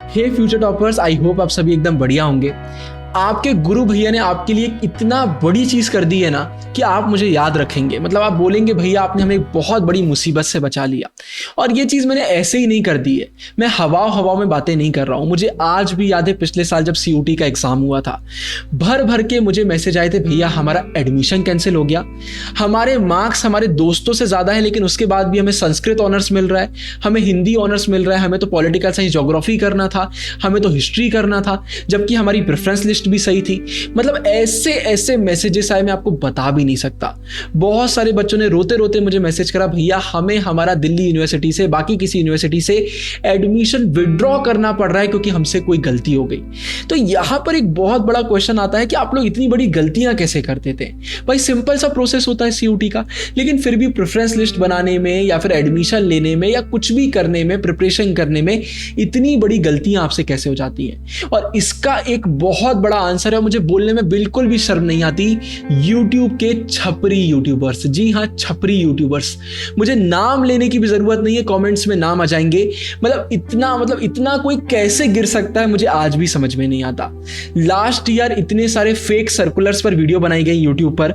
Hey future toppers, I hope आप सभी एकदम बढ़िया होंगे। आपके गुरु भैया ने आपके लिए इतना बड़ी चीज कर दी है ना कि आप मुझे याद रखेंगे। मतलब आप बोलेंगे भैया आपने हमें बहुत बड़ी मुसीबत से बचा लिया। और ये चीज मैंने ऐसे ही नहीं कर दी है, मैं हवा में बातें नहीं कर रहा हूं। मुझे आज भी याद है पिछले साल जब CUT का एग्जाम हुआ था, भर भर के मुझे मैसेज आए थे, भैया हमारा एडमिशन कैंसिल हो गया, हमारे मार्क्स हमारे दोस्तों से ज्यादा है, लेकिन उसके बाद भी हमें संस्कृत ऑनर्स मिल रहा है, हमें हिंदी ऑनर्स मिल रहा है, हमें तो पॉलिटिकल साइंस ज्योग्राफी करना था, हमें तो हिस्ट्री करना था, जबकि हमारी प्रेफरेंस लिस्ट भी सही थी। मतलब ऐसे ऐसे मैसेजेस आए, मैं आपको बता भी नहीं सकता। बहुत सारे बच्चों ने रोते रोते मुझे मैसेज करा, भैया हमें हमारा दिल्ली यूनिवर्सिटी से, बाकी किसी यूनिवर्सिटी से एडमिशन विड्रॉ करना पड़ रहा है क्योंकि हमसे कोई गलती हो गई। तो यहां पर एक बहुत बड़ा क्वेश्चन आता है कि आप लोग इतनी बड़ी गलतियां कैसे करते थे। भाई सिंपल सा प्रोसेस होता है CUT का, लेकिन फिर भी प्रेफरेंस लिस्ट बनाने में या फिर एडमिशन लेने में या कुछ भी करने में, प्रिपरेशन करने में इतनी बड़ी गलतियां आपसे कैसे हो जाती हैं। और इसका एक बहुत बड़ा आंसर है, मुझे बोलने में बिल्कुल भी शर्म नहीं आती, YouTube के छपरी यूट्यूबर्स। जी हाँ, छपरी यूट्यूबर्स। मुझे नाम लेने की भी जरूरत नहीं है, कमेंट्स में नाम आ जाएंगे। मतलब इतना कोई कैसे गिर सकता है, मुझे आज भी समझ में नहीं आता। लास्ट ईयर इतने सारे फेक सर्कुलर्स पर वीडियो बनाई गई YouTube पर,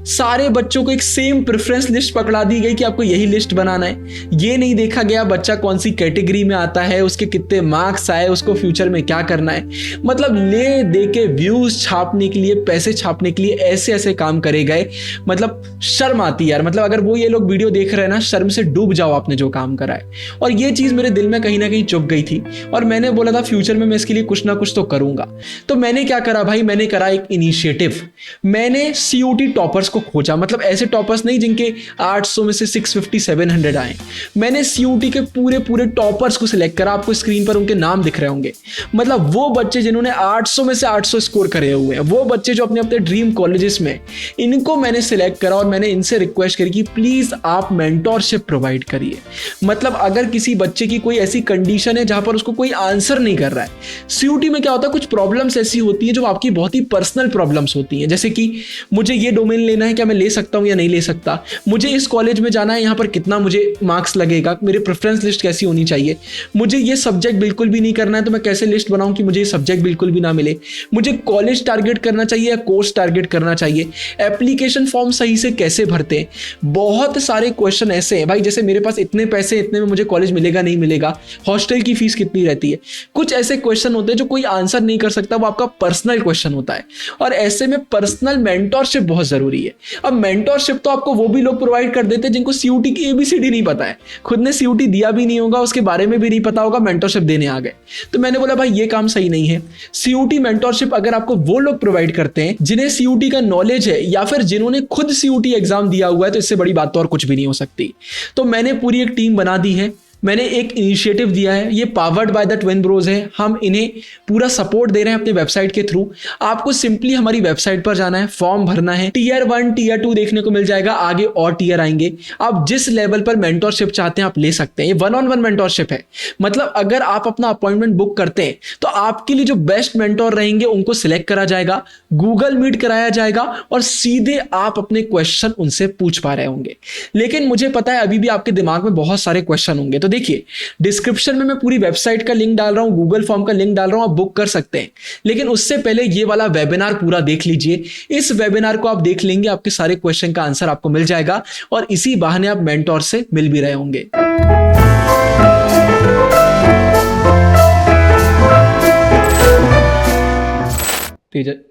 सारे बच्चों को एक सेम प्रेफरेंस लिस्ट पकड़ा दी गई कि आपको यही लिस्ट बनाना है। ये नहीं देखा गया बच्चा कौन सी कैटेगरी में आता है, उसके कितने मार्क्स आए, उसको फ्यूचर में क्या करना है। मतलब ले दे के व्यूज छापने के लिए, पैसे छापने के लिए ऐसे ऐसे काम करे गए। मतलब शर्म आती है यार। मतलब अगर वो ये लोग वीडियो देख रहे हैं ना, शर्म से डूब जाओ आपने जो काम करा है। और ये चीज मेरे दिल में कहीं ना कहीं चुभ गई थी और मैंने बोला था फ्यूचर में मैं इसके लिए कुछ ना कुछ तो करूंगा। तो मैंने क्या करा भाई, मैंने करा एक इनिशिएटिव। मैंने CUT टॉपर्स को खोजा। मतलब ऐसे टॉपर्स नहीं जिनके 800 में से 650 700 आए। मैंने CUT के पूरे पूरे टॉपर्स को सिलेक्ट करा। आपको स्क्रीन पर उनके नाम दिख रहे होंगे। मतलब वो बच्चे जिन्होंने 800 में से 800 स्कोर करे हुए हैं, वो बच्चे जो अपने अपने ड्रीम कॉलेजेस में, इनको मैंने सिलेक्ट करा और मैंने इनसे रिक्वेस्ट करी कि प्लीज आप मेंटोरशिप प्रोवाइड करिए। मतलब अगर किसी बच्चे की कोई ऐसी कंडीशन है जहां पर उसको कोई आंसर नहीं कर रहा है। CUT में क्या होता है, कुछ प्रॉब्लम्स ऐसी होती है जो आपकी बहुत ही पर्सनल प्रॉब्लम्स होती हैं। जैसे कि मुझे ये डोमेन लेना है, क्या मैं ले सकता हूं या नहीं ले सकता, मुझे इस कॉलेज में जाना है, यहां पर कितना मुझे मार्क्स लगेगा, मेरी प्रेफरेंस लिस्ट कैसी होनी चाहिए, मुझे ये सब्जेक्ट बिल्कुल भी नहीं करना है तो मैं कैसे लिस्ट बनाऊं कि मुझे ये सब्जेक्ट बिल्कुल भी ना मिले, मुझे कॉलेज टारगेट करना चाहिए या कोर्स टारगेट करना चाहिए, एप्लीकेशन फॉर्म सही से कैसे भरते हैं। बहुत सारे क्वेश्चन ऐसे हैं भाई, जैसे मेरे पास इतने पैसे, इतने में मुझे कॉलेज मिलेगा नहीं मिलेगा, हॉस्टल की फीस कितनी रहती है। कुछ ऐसे क्वेश्चन होते हैं जो कोई आंसर नहीं कर सकता, वो आपका पर्सनल क्वेश्चन होता है। और ऐसे में पर्सनल मेंटोरशिप बहुत जरूरी है। अब मेंटोरशिप तो आपको वो भी लोग प्रोवाइड कर देते हैं जिनको CUT की ABCD नहीं पता है, खुद ने CUT दिया भी नहीं होगा, उसके बारे में भी नहीं पता होगा, मेंटोरशिप देने आ गए। तो मैंने बोला भाई ये काम सही नहीं है। CUT मेंटोरशिप अगर आपको वो लोग प्रोवाइड करते हैं जिन्हें CUT का नॉलेज है या फिर जिन्होंने खुद CUT एग्जाम दिया हुआ है, तो इससे बड़ी बात तो और कुछ भी नहीं हो सकती। तो मैंने पूरी एक टीम बना दी है, मैंने एक इनिशिएटिव दिया है। ये powered by the twin bros है। हम इन्हें पूरा सपोर्ट दे रहे हैं अपने वेबसाइट के थ्रू। आपको सिंपली हमारी वेबसाइट पर जाना है, फॉर्म भरना है, Tier 1 Tier 2 देखने को मिल जाएगा, आगे और टीयर आएंगे। आप जिस लेवल पर मेंटोरशिप चाहते हैं आप ले सकते हैं। ये 1-on-1 मेंटोरशिप है। मतलब अगर आप अपना अपॉइंटमेंट बुक करते हैं तो आपके लिए जो बेस्ट मेंटोर रहेंगे उनको सिलेक्ट करा जाएगा, गूगल मीट कराया जाएगा और सीधे आप अपने क्वेश्चन उनसे पूछ पा रहे होंगे। लेकिन मुझे पता है अभी भी आपके दिमाग में बहुत सारे क्वेश्चन होंगे। तो देखिए, डिस्क्रिप्शन में मैं पूरी वेबसाइट का लिंक डाल रहा हूं, गूगल फॉर्म का लिंक डाल रहा हूं, आप बुक कर सकते हैं। लेकिन उससे पहले ये वाला वेबिनार पूरा देख लीजिए। इस वेबिनार को आप देख लेंगे, आपके सारे क्वेश्चन का आंसर आपको मिल जाएगा और इसी बहाने आप मेंटोर से मिल भी रहे होंगे।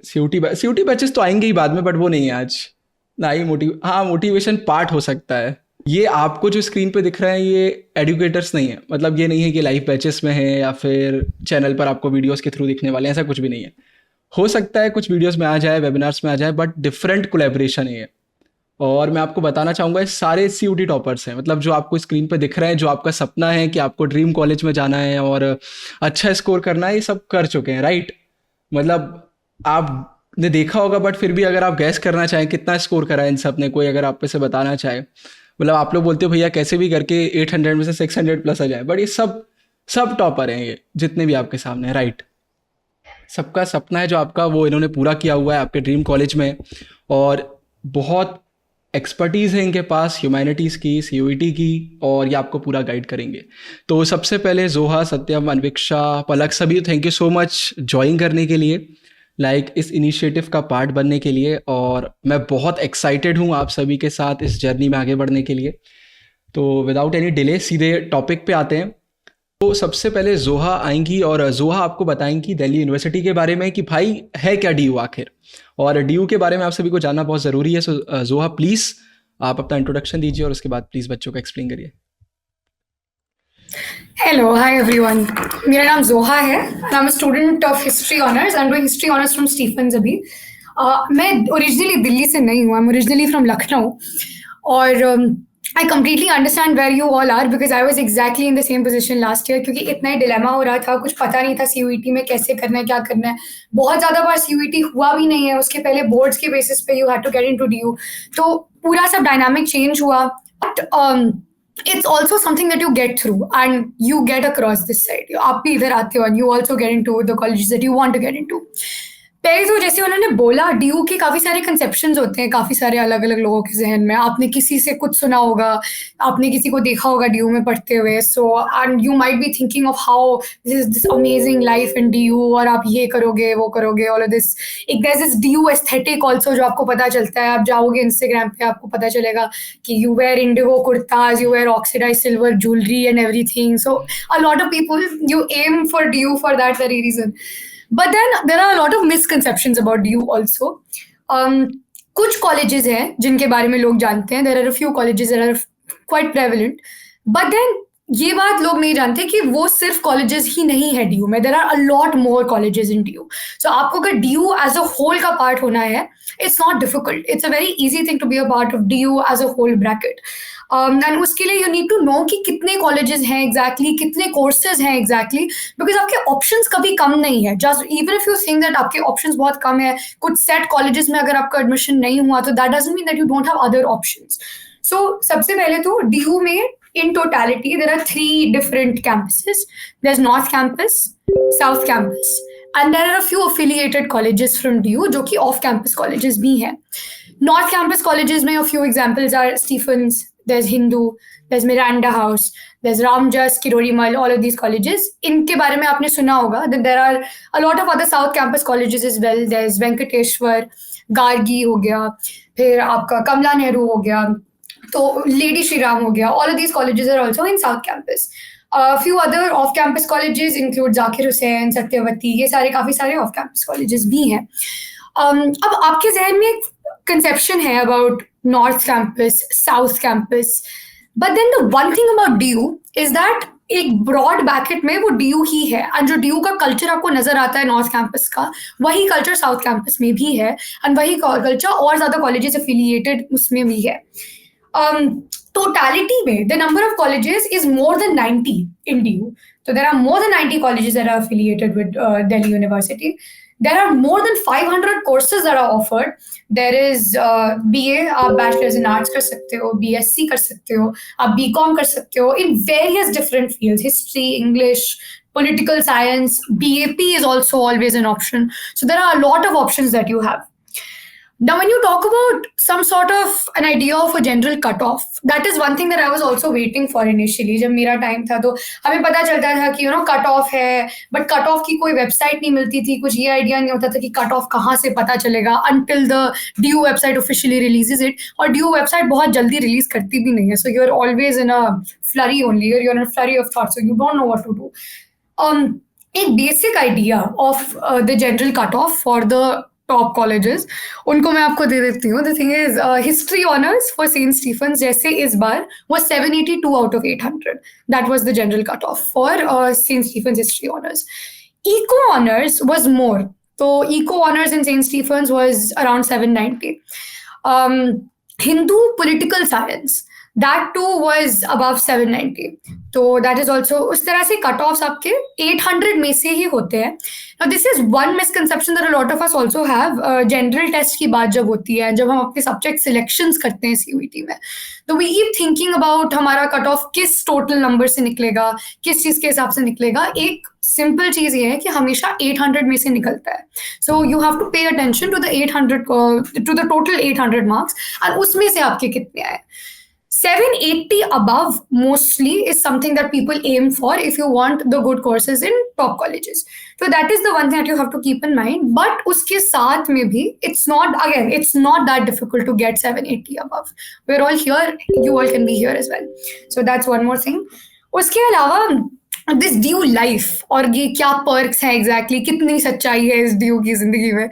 CUT बैचेस तो आएंगे ही बाद में, बट वो नहीं है आज ना ही। मोटिवेशन पार्ट हो सकता है। ये आपको जो स्क्रीन पे दिख रहा है ये एडुकेटर्स नहीं है। मतलब ये नहीं है कि लाइव बैचेस में है या फिर चैनल पर आपको वीडियोस के थ्रू दिखने वाले हैं, ऐसा कुछ भी नहीं है। हो सकता है कुछ वीडियोस में आ जाए, वेबिनार्स में आ जाए, बट डिफरेंट कोलैबोरेशन है ये। और मैं आपको बताना चाहूँगा सारे CUT टॉपर्स हैं। मतलब जो आपको स्क्रीन पे दिख रहे हैं, जो आपका सपना है कि आपको ड्रीम कॉलेज में जाना है और अच्छा स्कोर करना है, ये सब कर चुके हैं, राइट। मतलब आपने देखा होगा, बट फिर भी अगर आप गैस करना चाहें कितना स्कोर करा है इन सब ने, कोई अगर आप पे से बताना चाहे। मतलब आप लोग बोलते हो भैया कैसे भी करके 800 में से 600 प्लस आ जाए, बट ये सब टॉपर हैं, ये जितने भी आपके सामने हैं, राइट। सबका सपना है जो आपका, वो इन्होंने पूरा किया हुआ है आपके ड्रीम कॉलेज में। और बहुत एक्सपर्टीज़ है इनके पास ह्यूमैनिटीज़ की, सीयूईटी की, और ये आपको पूरा गाइड करेंगे। तो सबसे पहले जोहा, सत्यम, अन्विक्षा, पलक, सभी thank you so much join करने के लिए, इस इनिशिएटिव का पार्ट बनने के लिए। और मैं बहुत एक्साइटेड हूँ आप सभी के साथ इस जर्नी में आगे बढ़ने के लिए। तो विदाउट एनी डिले सीधे टॉपिक पे आते हैं। तो सबसे पहले जोहा आएंगी और जोहा आपको बताएंगी दिल्ली यूनिवर्सिटी के बारे में कि भाई है क्या डीयू आखिर, और डीयू के बारे में आप सभी को जानना बहुत ज़रूरी है। सो जोहा प्लीज़ आप अपना इंट्रोडक्शन दीजिए और उसके बाद प्लीज़ बच्चों को एक्सप्लेन करिए। Hello, hi everyone. मेरा नाम जोहा है। I am a student of history honours. I am doing history honours from Stephen's अभी। मैं ओरिजिनली दिल्ली से नहीं हूँ, I am originally from Lucknow. और I completely understand where you all are because I was exactly in the same position last year, क्योंकि इतना ही dilemma हो रहा था, कुछ पता नहीं था सीयूईटी में कैसे करना है, क्या करना है। बहुत ज़्यादा बार सीयूईटी हुआ भी नहीं है, उसके पहले बोर्ड्स के बेसिस पे you had to get into DU. तो पूरा सब डायनामिक चेंज हुआ। But it's also something that you get through and you get across this side. आप भी इधर आते हो and you also get into the colleges that you want to get into. पहले तो जैसे उन्होंने बोला, डीयू के काफ़ी सारे कंसेप्शंस होते हैं काफ़ी सारे अलग अलग लोगों के जहन में। आपने किसी से कुछ सुना होगा, आपने किसी को देखा होगा डीयू में पढ़ते हुए। So and you might be thinking of how this amazing life in DU, और आप ये करोगे वो करोगे, ऑल ऑफ दिस। एक there is DU aesthetic also जो आपको पता चलता है। आप जाओगे इंस्टाग्राम पे, आपको पता चलेगा कि you wear indigo kurtas, you wear oxidised silver jewellery and everything. So a lot of people you aim for DU for that very reason. But then there are a lot of misconceptions about DU also. कुछ colleges हैं जिनके बारे में लोग जानते हैं. There are a few colleges that are quite prevalent. But then ये बात लोग नहीं जानते कि वो सिर्फ colleges ही नहीं है DU में. There are a lot more colleges in DU. So आपको अगर DU as a whole का part होना है, it's not difficult. It's a very easy thing to be a part of DU as a whole bracket. And उसके लिए you need to know कि कितने colleges हैं एग्जैक्टली, कितने कोर्सेज हैं एग्जैक्टली, बिकॉज आपके ऑप्शंस कभी कम नहीं है। Just even if you think that आपके ऑप्शंस बहुत कम है, कुछ सेट कॉलेजेस में अगर आपका एडमिशन नहीं हुआ तो that doesn't mean that you don't have other options. So सबसे पहले तो डीयू में in totality there are 3 different campuses. There's North Campus, South Campus, and there are a few affiliated colleges from DU जो कि off campus colleges भी हैं. North Campus colleges में a few examples are Stephens, there's Hindu, there's Miranda House, there's Ramjas, Kirorimal, all of these colleges. इनके बारे में आपने सुना होगा. Then there are a lot of other South Campus colleges as well. There's Venkateshwar, Gargi हो गया, फिर आपका कमला नेहरू हो गया, तो लेडी श्री राम हो गया. All of these colleges are also in South Campus. A few other off-campus colleges include Zakir Hussain, Satyavati, ये सारे काफ़ी सारे off-campus colleges भी हैं. अब आपके जहन में एक conception है about North Campus, South Campus, but then the one thing about DU is that एक broad bracket में वो DU ही है, and जो DU का culture आपको नजर आता है North Campus का, वही culture South Campus में भी है, and वही culture और ज़्यादा colleges affiliated उसमें भी है. Totality में the number of colleges is more than 90 in DU. So there are more than 90 colleges that are affiliated with Delhi University. There are more than 500 courses that are offered. There is BA, आप Bachelor's in Arts कर सकते हो, BSc कर सकते हो, आप BCom कर सकते हो in various different fields, history, English, political science. BAP is also always an option. So there are a lot of options that you have. Now, when you talk about some sort of an idea of a general cutoff, that is one thing that I was also waiting for initially. जब मेरा time था तो हमें पता चलता था कि cut off है, बट कट ऑफ की कोई वेबसाइट नहीं मिलती थी, कुछ ये आइडिया नहीं होता था कि कट ऑफ कहाँ से पता चलेगा until the DU website officially releases it. और DU वेबसाइट बहुत जल्दी रिलीज करती भी नहीं है, so you're always in a flurry only, or you're in a flurry of thoughts, so you don't know what to do. एक basic idea of the general cutoff for the top colleges उनको मैं आपको दे देती हूँ. The thing is history honours for St Stephen's जैसे इस बार was 782 out of 800. That was the general cut off for St Stephen's history honours. Eco honours was more, तो eco honours in St Stephen's was around 790. Hindu political science, that too was above 790. तो that is also, उस तरह से cut offs आपके 800 में से ही होते हैं. Now this is one misconception that a lot of us also have. General test की बात जब होती है, जब हम अपने सब्जेक्ट सिलेक्शंस करते हैं सीयूईटी में, तो वी कीप थिंकिंग अबाउट हमारा कट ऑफ किस टोटल नंबर से निकलेगा, किस चीज के हिसाब से निकलेगा. एक सिंपल चीज ये है कि हमेशा 800 में से निकलता है. So you have to pay attention to the 800, to the total 800 marks, और उसमें से आपके कितने आए. 780 above mostly is something that people aim for if you want the good courses in top colleges. So that is the one thing that you have to keep in mind. But uske saath mein bhi, it's not that difficult to get 780 above. We're all here, you all can be here as well. So that's one more thing. Uske alawa this due life, और ये क्या perks हैं exactly, कितनी सच्चाई है इस due की जिंदगी में.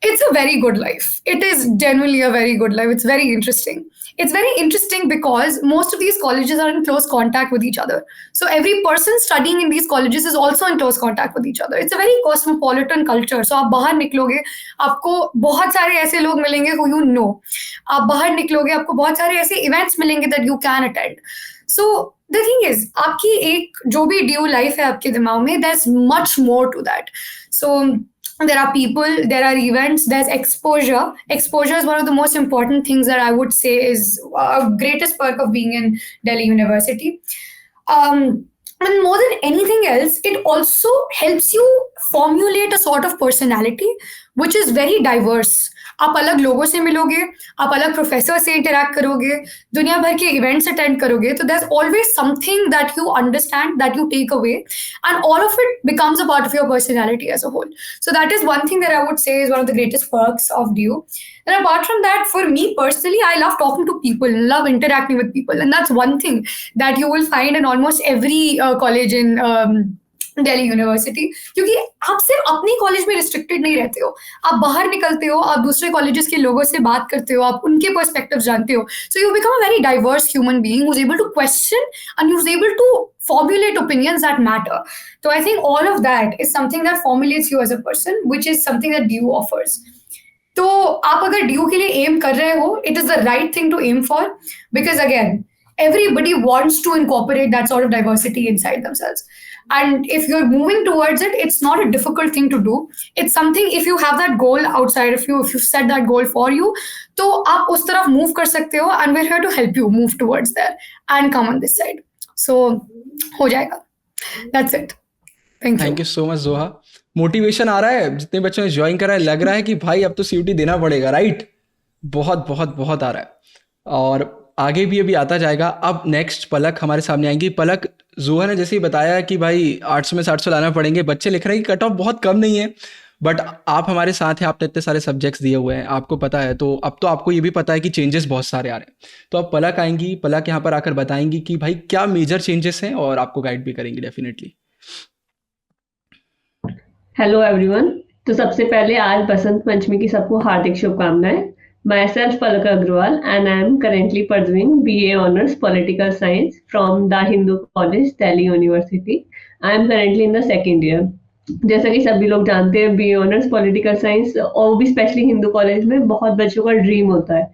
It's a very good life. It is genuinely a very good life. It's very interesting. It's very interesting because most of these colleges are in close contact with each other. So every person studying in these colleges is also in close contact with each other. It's a very cosmopolitan culture. So आप बाहर निकलोगे, आपको बहुत सारे ऐसे लोग मिलेंगे who you know. आप बाहर निकलोगे, आपको बहुत सारे ऐसे events मिलेंगे that you can attend. So the thing is, आपकी एक जो भी ड्यू लाइफ है आपके दिमाग में, there's much more to that. So there are people, there are events, there's exposure. Exposure is one of the most important things that I would say is a greatest perk of being in Delhi University. And more than anything else, it also helps you formulate a sort of personality which is very diverse. आप अलग लोगों से मिलोगे, आप अलग professor से interact करोगे, दुनिया भर के इवेंट्स अटेंड करोगे, तो there's always something that you understand, that you take away, and all of it becomes a part of your personality as a whole. So that is one thing that I would say is one of the greatest perks of DU. And apart from that, for me personally, I love talking to people, love interacting with people, and that's one thing that you will find in almost every college in Delhi university. क्योंकि आप सिर्फ अपनी college में restricted नहीं रहते हो, आप बाहर निकलते हो, आप दूसरे कॉलेजेस के लोगों से बात करते हो, आप उनके पर्सपेक्टिव्स जानते हो. So you become a very diverse human being who is able to question and who is able to formulate opinions that matter. So I think all of that is something that formulates you as a person, which is something that DU offers. तो आप अगर DU के लिए aim कर रहे हो, it is the right thing to aim for, because again, everybody wants to incorporate that sort of diversity inside themselves. And if you're moving towards it, it's not a difficult thing to do. It's something, if you have that goal outside of you, if you've set that goal for you, तो आप उस तरफ move कर सकते हो, and we're here to help you move towards there and come on this side. So हो जाएगा. That's it. Thank you. Thank you so much जोहा. मोटिवेशन आ रहा है, जितने बच्चों ने ज्वाइन करा है लग रहा है कि भाई अब तो सीयूटी देना पड़ेगा, राइट? बहुत बहुत बहुत आ रहा है, और आगे भी अभी आता जाएगा. अब नेक्स्ट पलक हमारे सामने आएंगी. पलक, जोहा ने जैसे ही बताया कि भाई 800 में 700 लाना पड़ेंगे, बच्चे लिख रहे हैं कि कट ऑफ बहुत कम नहीं है, बट आप हमारे साथ हैं, आपने इतने सारे सब्जेक्ट्स दिए हुए हैं, आपको पता है, तो अब तो आपको ये भी पता है कि चेंजेस बहुत सारे आ रहे हैं. तो अब पलक आएंगी, पलक यहाँ पर आकर बताएंगी कि भाई क्या मेजर चेंजेस हैं, और आपको गाइड भी करेंगी डेफिनेटली. Hello everyone. तो सबसे पहले आज बसंत पंचमी की सबको हार्दिक शुभकामनाएं. Myself Palak Agrawal, and I am currently pursuing BA Honours Political Science from the Hindu College, Delhi University. I am currently in the second year. जैसा कि सभी लोग जानते हैं, BA Honours Political Science और भी स्पेशली हिंदू कॉलेज में बहुत बच्चों का ड्रीम होता है.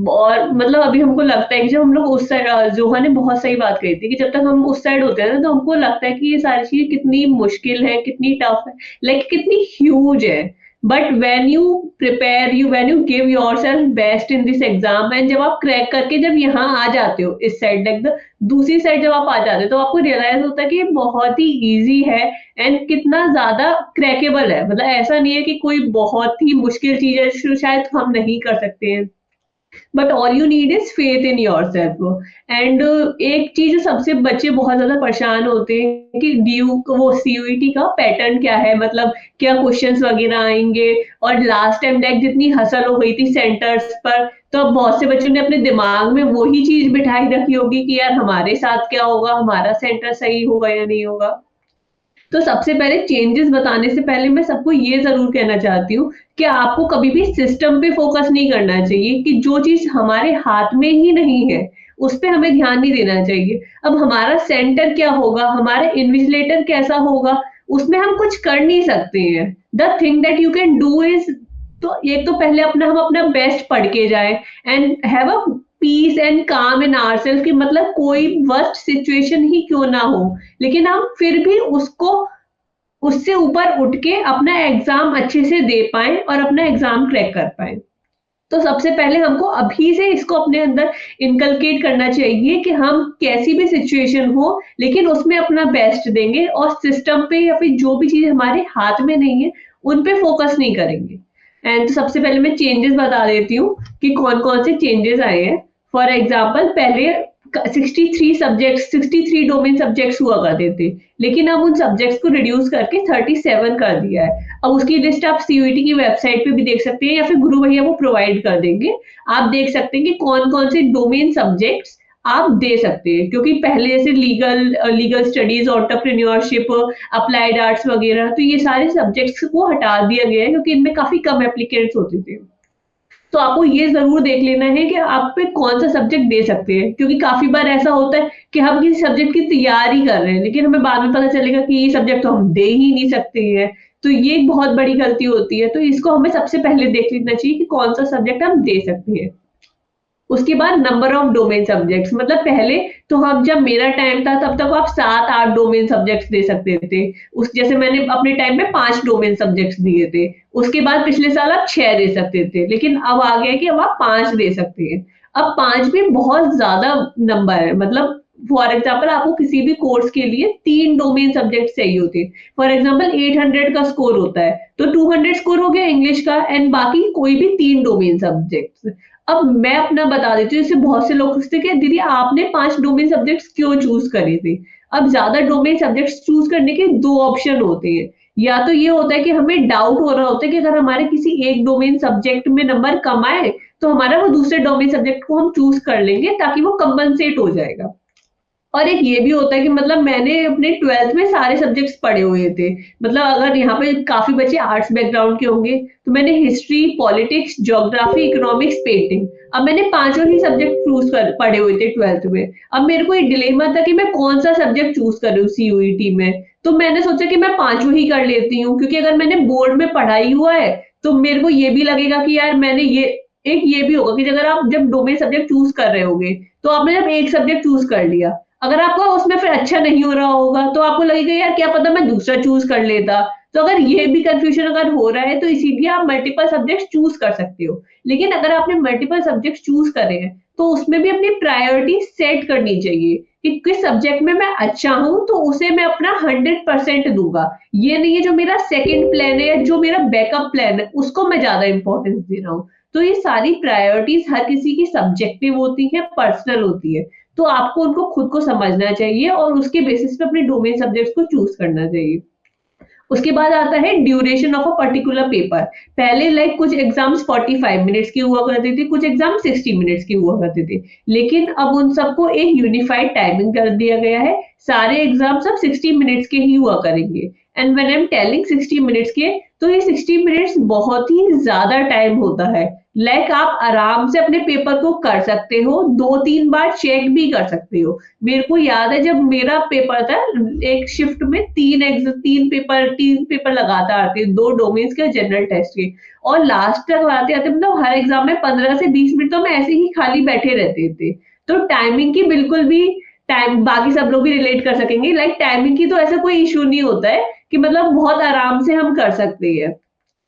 और मतलब अभी हमको लगता है कि जब हम लोग उस साइड, जोहा ने बहुत सही बात कही थी कि जब तक हम उस साइड होते हैं ना, तो हमको लगता है कि ये सारी चीजें कितनी मुश्किल है, कितनी टफ है, लाइक कितनी ह्यूज है. But when you prepare, when you give yourself best in this exam, and जब आप क्रैक करके जब यहाँ आ जाते हो इस साइड, लाइक द दूसरी साइड जब आप आ जाते हो, तो आपको रियलाइज होता है कि ये बहुत ही इजी है एंड कितना ज्यादा क्रैकेबल है. मतलब ऐसा नहीं है कि कोई बहुत ही मुश्किल चीज है शायद हम नहीं कर सकते हैं, but all you need is faith in your self. And एक चीज सबसे बच्चे बहुत ज्यादा परेशान होते हैं कि ड्यू वो सीयूईटी का पैटर्न क्या है, मतलब क्या क्वेश्चंस वगैरह आएंगे. और लास्ट टाइम लाइक जितनी हसल हो गई थी सेंटर्स पर, तो अब बहुत से बच्चों ने अपने दिमाग में वही चीज बिठाई रखी होगी कि यार हमारे साथ क्या होगा, हमारा सेंटर सही होगा या नहीं होगा. तो सबसे पहले चेंजेस बताने से पहले मैं सबको ये जरूर कहना चाहती हूँ कि आपको कभी भी सिस्टम पे फोकस नहीं करना चाहिए, कि जो चीज हमारे हाथ में ही नहीं है उस पे हमें ध्यान नहीं देना चाहिए. अब हमारा सेंटर क्या होगा, हमारा इन्विजिलेटर कैसा होगा, उसमें हम कुछ कर नहीं सकते हैं. The thing that you can do is, तो एक तो पहले हम अपना बेस्ट पढ़ के जाए and have a peace and calm in ourselves, कि मतलब कोई वर्स्ट सिचुएशन ही क्यों ना हो, लेकिन हम फिर भी उसको उससे ऊपर उठ के अपना एग्जाम अच्छे से दे पाएं और अपना एग्जाम क्रैक कर पाएं। तो सबसे पहले हमको अभी से इसको अपने अंदर इनकलकेट करना चाहिए कि हम कैसी भी सिचुएशन हो लेकिन उसमें अपना बेस्ट देंगे और सिस्टम पे या फिर जो भी चीज हमारे हाथ में नहीं है उन पे फोकस नहीं करेंगे। एंड सबसे पहले मैं चेंजेस बता देती हूँ कि कौन कौन से चेंजेस आए हैं। फॉर एग्जाम्पल, पहले 63 डोमेन सब्जेक्ट्स हुआ करते थे, लेकिन अब उन सब्जेक्ट्स को रिड्यूस करके 37 कर दिया है। अब उसकी लिस्ट आप सीयूईटी की वेबसाइट पे भी देख सकते हैं या फिर गुरु भैया वो प्रोवाइड कर देंगे। आप देख सकते हैं कि कौन कौन से डोमेन सब्जेक्ट्स आप दे सकते हैं, क्योंकि पहले जैसे legal studies, entrepreneurship, applied arts वगैरह, तो ये सारे सब्जेक्ट्स को हटा दिया गया है क्योंकि इनमें काफी कम एप्लीकेंट्स होते थे। तो आपको ये जरूर देख लेना है कि आप पे कौन सा सब्जेक्ट दे सकते हैं, क्योंकि काफी बार ऐसा होता है कि हम किसी सब्जेक्ट की तैयारी कर रहे हैं लेकिन हमें बाद में पता चलेगा कि ये सब्जेक्ट तो हम दे ही नहीं सकते हैं। तो ये एक बहुत बड़ी गलती होती है, तो इसको हमें सबसे पहले देख लेना चाहिए कि कौन सा सब्जेक्ट हम दे सकते हैं। उसके बाद नंबर ऑफ डोमेन सब्जेक्ट्स, मतलब पहले तो हम, जब मेरा टाइम था तब तक आप 7-8 डोमेन सब्जेक्ट्स दे सकते थे। उस जैसे मैंने अपने टाइम में 5 डोमेन सब्जेक्ट्स दिए थे, उसके बाद पिछले साल आप 6 दे सकते थे, लेकिन अब आ गया कि अब आप 5 दे सकते हैं। अब 5 भी बहुत ज्यादा नंबर है, मतलब फॉर एग्जाम्पल आपको किसी भी कोर्स के लिए 3 डोमेन सब्जेक्ट चाहिए होते हैं। फॉर एग्जाम्पल 800 का स्कोर होता है तो 200 स्कोर हो गया इंग्लिश का एंड बाकी कोई भी 3 डोमेन सब्जेक्ट। अब मैं अपना बता देती हूँ, जैसे बहुत से लोग पूछते कि दीदी आपने 5 डोमेन सब्जेक्ट्स क्यों चूज करे थे। अब ज्यादा डोमेन सब्जेक्ट्स चूज करने के 2 ऑप्शन होते हैं। या तो ये होता है कि हमें डाउट हो रहा होता है कि अगर हमारे किसी एक डोमेन सब्जेक्ट में नंबर कम आए तो हमारा वो दूसरे डोमेन सब्जेक्ट को हम चूज कर लेंगे ताकि वो कंपनसेट हो जाएगा। और एक ये भी होता है कि मतलब मैंने अपने 12th में सारे सब्जेक्ट्स पढ़े हुए थे, मतलब अगर यहाँ पे काफी बच्चे आर्ट्स बैकग्राउंड के होंगे तो मैंने history, politics, geography, economics, painting, अब मैंने 5 ही सब्जेक्ट चूज कर पढ़े हुए थे 12th में। अब मेरे को एक डिलेमा था कि मैं कौन सा सब्जेक्ट चूज करूँ सीयूईटी में, तो मैंने सोचा कि मैं 5 ही कर लेती हूँ, क्योंकि अगर मैंने बोर्ड में पढ़ाई हुआ है तो मेरे को ये भी लगेगा कि यार मैंने ये भी होगा कि अगर आप जब डोमेन सब्जेक्ट चूज कर रहे होगे तो आपने जब एक सब्जेक्ट चूज कर लिया, अगर आपका उसमें फिर अच्छा नहीं हो रहा होगा तो आपको लगेगा यार क्या पता मैं दूसरा चूज कर लेता। तो अगर ये भी कंफ्यूजन अगर हो रहा है तो इसीलिए आप मल्टीपल सब्जेक्ट चूज कर सकते हो। लेकिन अगर आपने मल्टीपल सब्जेक्ट चूज करे हैं तो उसमें भी अपनी प्रायोरिटी सेट करनी चाहिए कि किस सब्जेक्ट में मैं अच्छा हूं तो उसे मैं अपना 100% दूंगा। ये नहीं है जो मेरा सेकंड प्लान है या जो मेरा बैकअप प्लान है उसको मैं ज्यादा इंपॉर्टेंस दे रहा हूँ। तो ये सारी प्रायोरिटीज हर किसी की सब्जेक्टिव होती है, पर्सनल होती है, तो आपको उनको खुद को समझना चाहिए और उसके बेसिस पे अपने डोमेन सब्जेक्ट्स को चूज करना चाहिए। उसके बाद आता है duration of a particular paper. पहले लाइक कुछ एग्जाम्स 45 मिनट्स के हुआ करते थे, कुछ एग्जाम 60 मिनट्स के हुआ करते थे, लेकिन अब उन सबको एक यूनिफाइड टाइमिंग कर दिया गया है। सारे एग्जाम सब 60 मिनट्स के ही हुआ करेंगे। And when I am telling 60 minutes के, तो ये 60 मिनट्स बहुत ही ज्यादा टाइम होता है। लाइक आप आराम से अपने पेपर को कर सकते हो, 2-3 बार चेक भी कर सकते हो। मेरे को याद है जब मेरा पेपर था, एक शिफ्ट में 3 पेपर लगातार आते, 2 डोमेन्स के, जनरल टेस्ट के, और लास्ट तक आते आते मतलब हर एग्जाम में 15 से 20 मिनट तो हम ऐसे ही खाली बैठे रहते थे। तो टाइमिंग की बिल्कुल भी टाइम, बाकी सब लोग भी रिलेट कर सकेंगे, लाइक टाइमिंग की तो ऐसा कोई इशू नहीं होता है कि मतलब बहुत आराम से हम कर सकते हैं।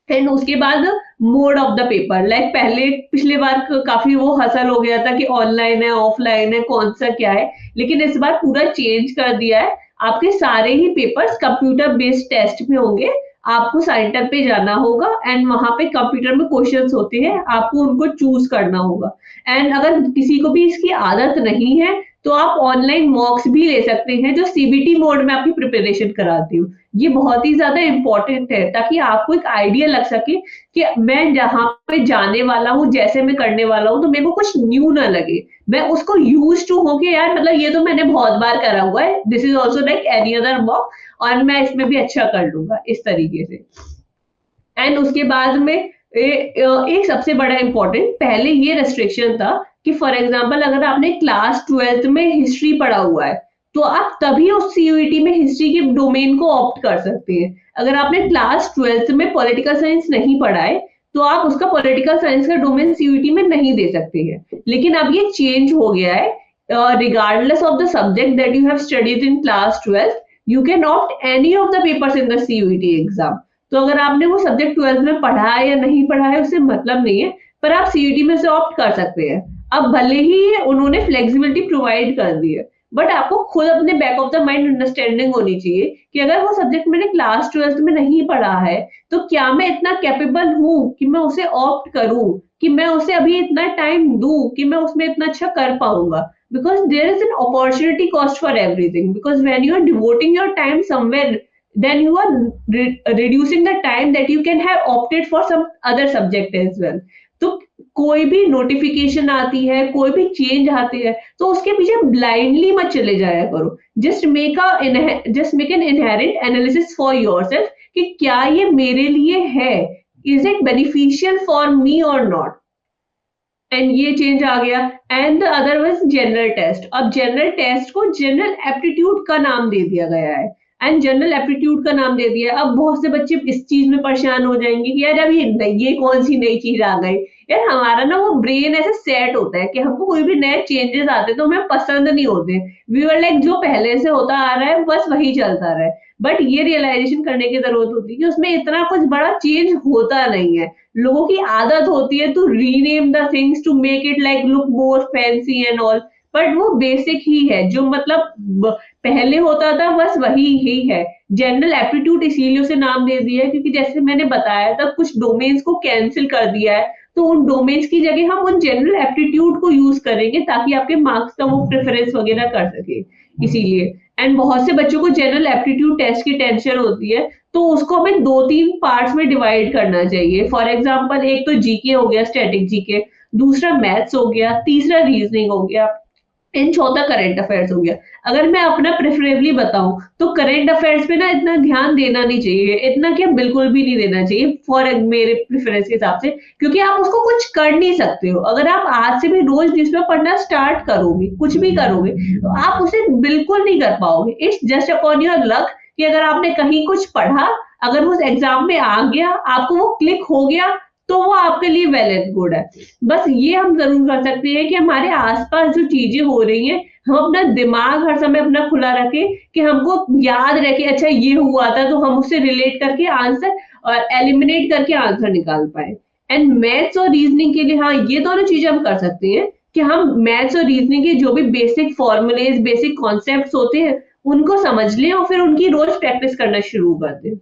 एंड उसके बाद mode of the paper, like पहले पिछले बार काफी वो हसल हो गया था कि ऑनलाइन है, ऑफलाइन है, कौन सा क्या है, लेकिन इस बार पूरा चेंज कर दिया है। आपके सारे ही पेपर्स कंप्यूटर बेस्ड टेस्ट में होंगे। आपको सेंटर पे जाना होगा एंड वहां पे कंप्यूटर में क्वेश्चंस होते हैं, आपको उनको चूज करना होगा। एंड अगर किसी को भी इसकी आदत नहीं है तो आप ऑनलाइन मॉक्स भी ले सकते हैं जो सीबीटी मोड में आपकी प्रिपरेशन कराती हूँ। ये बहुत ही ज्यादा इंपॉर्टेंट है ताकि आपको एक आइडिया लग सके कि मैं जहां पे जाने वाला हूँ, जैसे मैं करने वाला हूँ, तो मेरे को कुछ न्यू ना लगे, मैं उसको यूज टू हो के यार मतलब ये तो मैंने बहुत बार करा हुआ है, this is also like any other mock, और मैं इसमें भी अच्छा कर लूंगा, इस तरीके से। एंड उसके बाद में एक सबसे बड़ा इंपॉर्टेंट, पहले ये रेस्ट्रिक्शन था कि फॉर एग्जांपल अगर आपने क्लास 12th में हिस्ट्री पढ़ा हुआ है तो आप तभी उस सीयूईटी में हिस्ट्री के डोमेन को ऑप्ट कर सकते हैं। अगर आपने क्लास 12th में पॉलिटिकल साइंस नहीं पढ़ा है तो आप उसका पॉलिटिकल साइंस का डोमेन सीयूईटी में नहीं दे सकते हैं। लेकिन अब ये चेंज हो गया है, regardless of the subject that you have studied in class 12th, you can opt any of the papers in the CUET exam. तो अगर आपने वो सब्जेक्ट 12th में पढ़ा है या नहीं पढ़ा है उससे मतलब नहीं है, पर आप सीयूईटी में से ऑप्ट कर सकते हैं। अब भले ही उन्होंने फ्लेक्सिबिलिटी प्रोवाइड कर दी है, बट आपको खुद अपने back of the mind understanding होनी चाहिए कि अगर वो सब्जेक्ट मैंने क्लास 12th में नहीं पढ़ा है तो क्या मैं इतना कैपेबल हूँ कि मैं उसे ऑप्ट करूँ, कि मैं उसे अभी इतना टाइम दूं कि मैं उसमें इतना अच्छा कर पाऊंगा। Because there is an opportunity cost for everything, because when you are devoting your time somewhere, then you are reducing the time that you can have opted for some other subject as well. तो कोई भी notification आती है, कोई भी change आती है, तो उसके पीछे ब्लाइंडली मत चले जाया करो। Just make an inherent analysis for yourself कि क्या ये मेरे लिए है, is it beneficial for me और नॉट। एंड ये चेंज आ गया। And the other was general test. अब जनरल टेस्ट को जनरल एप्टीट्यूड का नाम दे दिया गया है, एंड जनरल एप्टीट्यूड का नाम दे दिया। अब बहुत से बच्चे इस चीज में परेशान हो जाएंगे कि यार अब ये कौन सी नई चीज आ गई। यार हमारा ना वो ब्रेन ऐसे सेट होता है कि हमको कोई भी नए चेंजेस आते तो हमें पसंद नहीं होते। वी वर लाइक जो पहले से होता आ रहा है बस वही चलता रहा है। बट ये रियलाइजेशन करने की जरूरत होती है कि उसमें इतना कुछ बड़ा चेंज होता नहीं है। लोगों की आदत होती है to rename the things to make it like look more fancy and all, but वो बेसिक ही है जो मतलब पहले होता था बस वही ही है। जनरल एप्टीट्यूड इसीलिए उसे नाम दे दिया है क्योंकि जैसे मैंने बताया था कुछ डोमेन्स को कैंसिल कर दिया है, तो उन डोमेन्स की जगह हम उन जनरल एप्टीट्यूड को यूज करेंगे ताकि आपके मार्क्स का वो प्रेफरेंस वगैरह कर सके, इसीलिए। एंड बहुत से बच्चों को जनरल एप्टीट्यूड टेस्ट की टेंशन होती है, तो उसको हमें 2-3 पार्ट्स में डिवाइड करना चाहिए। फॉर एग्जांपल एक तो जीके हो गया, स्टैटिक जीके, दूसरा मैथ्स हो गया, तीसरा रीजनिंग हो गया, एंड चौथा करंट अफेयर्स हो गया। अगर मैं अपना प्रेफरेबली बताऊं तो करंट अफेयर्स पे ना इतना ध्यान देना नहीं चाहिए, इतना क्या बिल्कुल भी नहीं देना चाहिए फॉर मेरे प्रेफरेंस के हिसाब से, क्योंकि आप उसको कुछ कर नहीं सकते हो। अगर आप आज से भी रोज न्यूज़पेपर पढ़ना स्टार्ट करोगे, कुछ भी करोगे, तो आप उसे बिल्कुल नहीं कर पाओगे। It's just upon your luck कि अगर आपने कहीं कुछ पढ़ा, अगर वो एग्जाम में आ गया, आपको वो क्लिक हो गया, तो वो आपके लिए वेल एंड गुड है। बस ये हम जरूर कर सकते हैं कि हमारे आसपास जो चीजें हो रही हैं, हम अपना दिमाग हर समय अपना खुला रखें कि हमको याद रखे अच्छा ये हुआ था, तो हम उससे रिलेट करके आंसर और एलिमिनेट करके आंसर निकाल पाए। एंड मैथ्स और रीजनिंग के लिए हाँ ये दोनों चीजें हम कर सकते हैं कि हम मैथ्स और रीजनिंग के जो भी बेसिक फॉर्मूलेज, बेसिक कॉन्सेप्ट्स होते हैं उनको समझ लें और फिर उनकी रोज प्रैक्टिस करना शुरू कर दें।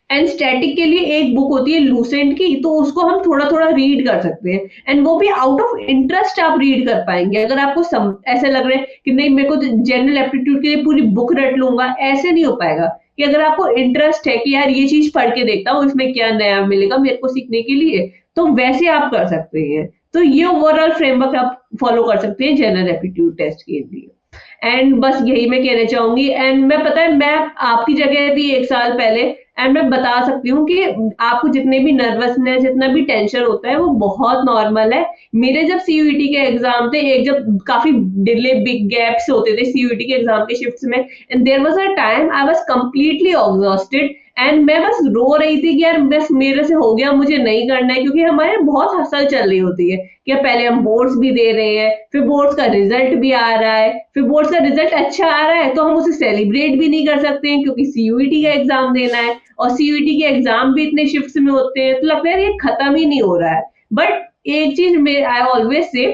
एंड स्टैटिक के लिए एक बुक होती है लूसेंट की, तो उसको हम थोड़ा थोड़ा रीड कर सकते हैं, एंड वो भी आउट ऑफ इंटरेस्ट आप रीड कर पाएंगे। अगर आपको ऐसे लग रहा है कि नहीं मेरे को जनरल एप्टीट्यूड के लिए पूरी बुक रट लूंगा, ऐसे नहीं हो पाएगा। कि अगर आपको इंटरेस्ट है कि यार ये चीज पढ़ के देखता हूँ इसमें क्या नया मिलेगा मेरे को सीखने के लिए, तो वैसे आप कर सकते हैं। तो ये ओवरऑल फ्रेमवर्क आप फॉलो कर सकते हैं जनरल एप्टीट्यूड टेस्ट के लिए। एंड बस यही मैं कहना चाहूंगी। एंड मैं पता है मैं आपकी जगह थी 1 साल पहले, एंड मैं बता सकती हूँ कि आपको जितने भी नर्वसनेस, जितना भी टेंशन होता है वो बहुत नॉर्मल है। मेरे जब सीयूईटी के एग्जाम थे, एक जब काफी डिले बिग गैप्स होते थे सीयूईटी के एग्जाम के शिफ्ट्स में, and there was a time I was completely exhausted, and मैं बस रो रही थी कि यार बस मेरे से हो गया, मुझे नहीं करना है, क्योंकि हमारे बहुत हसल चल रही होती है कि पहले हम बोर्ड्स भी दे रहे हैं, फिर बोर्ड्स का रिजल्ट भी आ रहा है, फिर बोर्ड्स का रिजल्ट अच्छा आ रहा है तो हम उसे सेलिब्रेट भी नहीं कर सकते हैं क्योंकि सीयूईटी का एग्जाम देना है, और सीयूईटी के एग्जाम भी इतने शिफ्ट्स में होते हैं, तो लगता है ये खत्म ही नहीं हो रहा है। बट एक चीज मैं आई ऑलवेज से